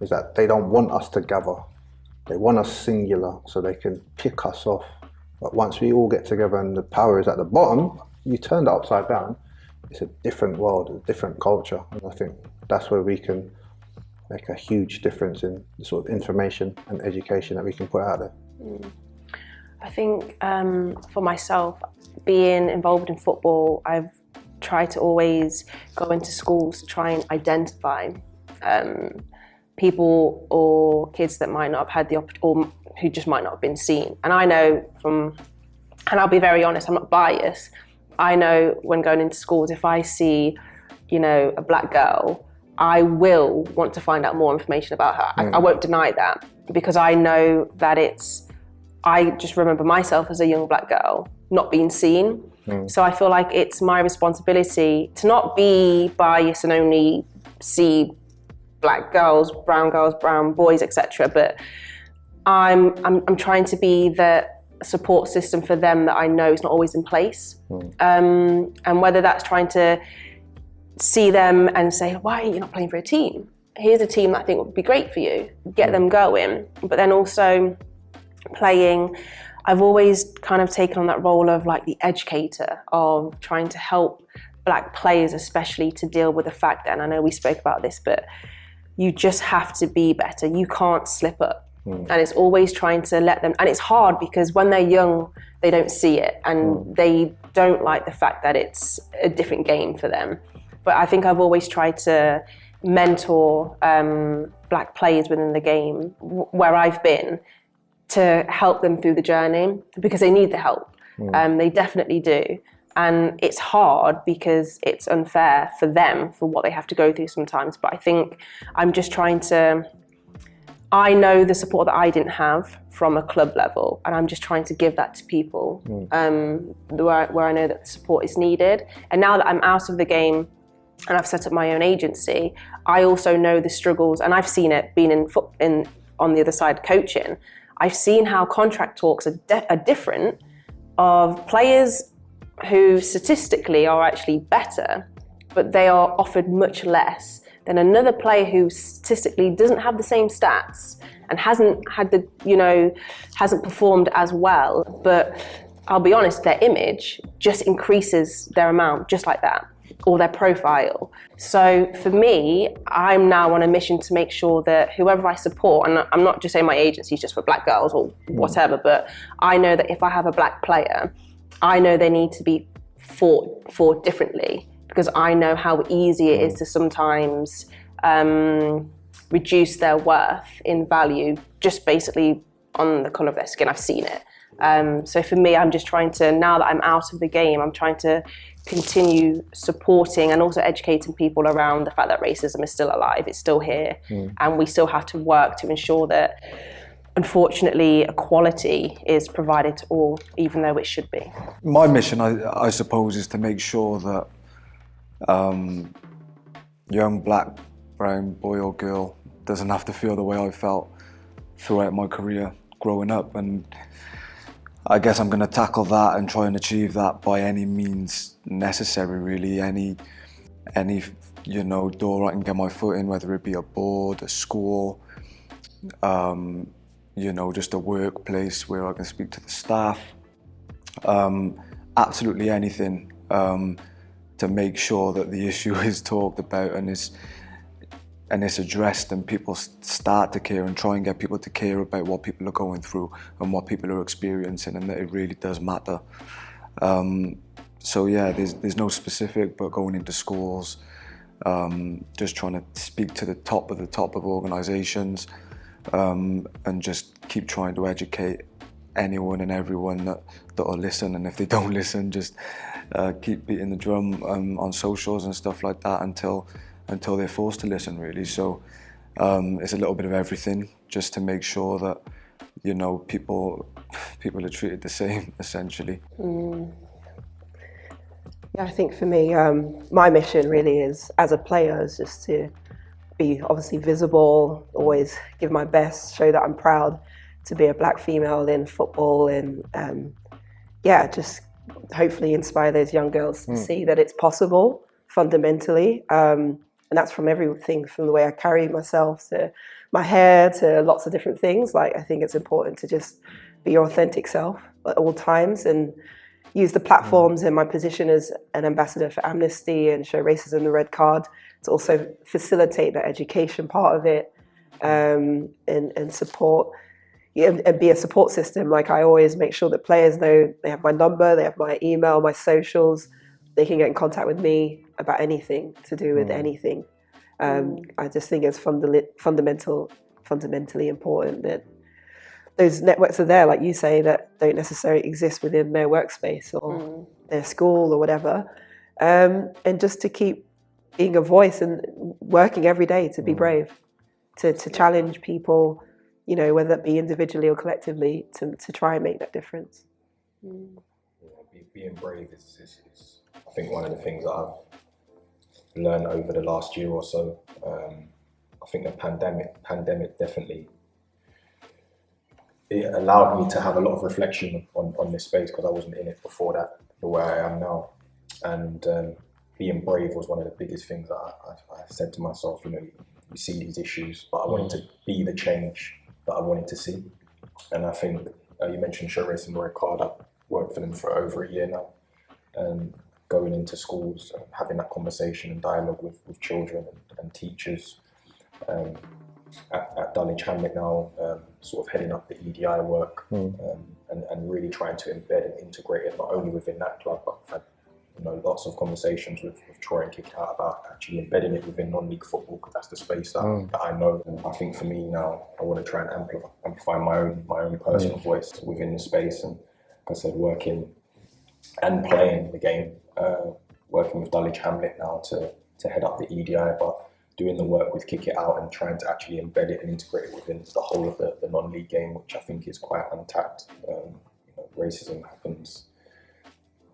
is that they don't want us to gather. They want us singular so they can pick us off. But once we all get together and the power is at the bottom, you turn that upside down, it's a different world, a different culture. And I think that's where we can make a huge difference in the sort of information and education that we can put out there. I think for myself, being involved in football, I've tried to always go into schools to try and identify people or kids that might not have had the opportunity, or who just might not have been seen. And I know and I'll be very honest, I'm not biased, I know when going into schools, if I see, you know, a black girl, I will want to find out more information about her. I won't deny that, because I know that I just remember myself as a young black girl not being seen. So I feel like it's my responsibility to not be biased and only see black girls, brown boys, etc. But I'm trying to be the support system for them that I know is not always in place. And whether that's trying to see them and say, why are you not playing for a team? Here's a team that I think would be great for you. Get them going. But then also playing, I've always kind of taken on that role of like the educator, of trying to help black players especially to deal with the fact that, and I know we spoke about this, but you just have to be better. You can't slip up. And it's always trying to let them, and it's hard because when they're young, they don't see it and they don't like the fact that it's a different game for them. But I think I've always tried to mentor black players within the game where I've been, to help them through the journey, because they need the help. They definitely do. And it's hard because it's unfair for them, for what they have to go through sometimes. But I think I'm just trying to, I know the support that I didn't have from a club level, and I'm just trying to give that to people where I know that the support is needed. And now that I'm out of the game and I've set up my own agency, I also know the struggles, and I've seen it being on the other side coaching. I've seen how contract talks are different, of players who statistically are actually better, but they are offered much less than another player who statistically doesn't have the same stats and hasn't performed as well. But I'll be honest, their image just increases their amount just like that, or their profile. So for me, I'm now on a mission to make sure that whoever I support, and I'm not just saying my agency is just for black girls or whatever, but I know that if I have a black player, I know they need to be fought for differently. because I know how easy it is to sometimes reduce their worth in value just basically on the colour of their skin. I've seen it. So for me, I'm just trying to, now that I'm out of the game, I'm trying to continue supporting and also educating people around the fact that racism is still alive, it's still here, and we still have to work to ensure that, unfortunately, equality is provided to all, even though it should be. My mission, I suppose, is to make sure that young black, brown boy or girl doesn't have to feel the way I felt throughout my career growing up. And I guess I'm going to tackle that and try and achieve that by any means necessary, really. Any door I can get my foot in, whether it be a board, a school, just a workplace where I can speak to the staff. Absolutely anything to make sure that the issue is talked about and it's addressed, and people start to care, and try and get people to care about what people are going through and what people are experiencing, and that it really does matter. So yeah, there's no specific, but going into schools, just trying to speak to the top of organisations, and just keep trying to educate anyone and everyone that will listen, and if they don't listen, just keep beating the drum on socials and stuff like that until they're forced to listen, really. So it's a little bit of everything, just to make sure that people are treated the same, essentially. Yeah, I think for me, my mission really is, as a player, is just to be obviously visible, always give my best, show that I'm proud to be a black female in football, and just hopefully inspire those young girls to see that it's possible fundamentally. And that's from everything, from the way I carry myself to my hair to lots of different things. Like, I think it's important to just be your authentic self at all times, and use the platforms and my position as an ambassador for Amnesty and Show Racism the Red Card to also facilitate the education part of it, and support, and be a support system. Like, I always make sure that players know they have my number, they have my email, my socials, they can get in contact with me about anything to do with anything. I just think it's fundamentally important that those networks are there, like you say, that don't necessarily exist within their workspace or their school or whatever. And just to keep being a voice and working every day to be brave, to challenge people, whether it be individually or collectively, to try and make that difference. Being brave is I think one of the things that I've learned over the last year or so. I think the pandemic definitely, it allowed me to have a lot of reflection on this space, because I wasn't in it before that, the way I am now. And being brave was one of the biggest things that I said to myself, you see these issues, but I wanted to be the change that I wanted to see. And I think you mentioned Show Racism the Red Card. I've worked for them for over a year now. Going into schools, having that conversation and dialogue with children and teachers. At Dulwich Hamlet now, sort of heading up the EDI work, and really trying to embed and integrate it not only within that club, but I've had lots of conversations with Troy and Kick It Out about actually embedding it within non-league football, because that's the space that I know. And I think for me now, I want to try and amplify my own personal voice within the space, and like I said, working and playing the game, working with Dulwich Hamlet now to head up the EDI, but doing the work with Kick It Out and trying to actually embed it and integrate it within the whole of the non-league game, which I think is quite untapped. Racism happens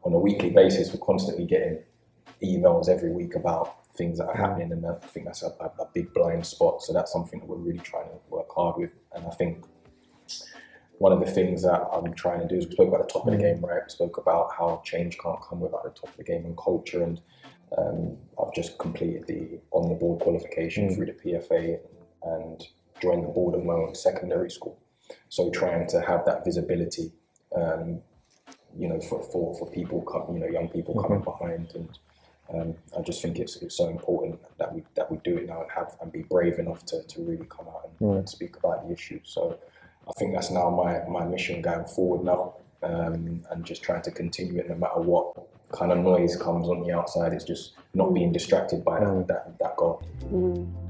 on a weekly basis. We're constantly getting emails every week about things that are happening, and I think that's a big blind spot. So that's something that we're really trying to work hard with. And I think one of the things that I'm trying to do is, we spoke about the top of the game, right? We spoke about how change can't come without the top of the game and culture. And I've just completed the on-the-board qualification through the PFA and joined the board of my own secondary school. So trying to have that visibility, for people, young people coming behind, and I just think it's so important that we do it now and be brave enough to really come out and speak about the issue. So I think that's now my mission going forward now, and just trying to continue it no matter what kind of noise comes on the outside. It's just not being distracted by that goal. Mm.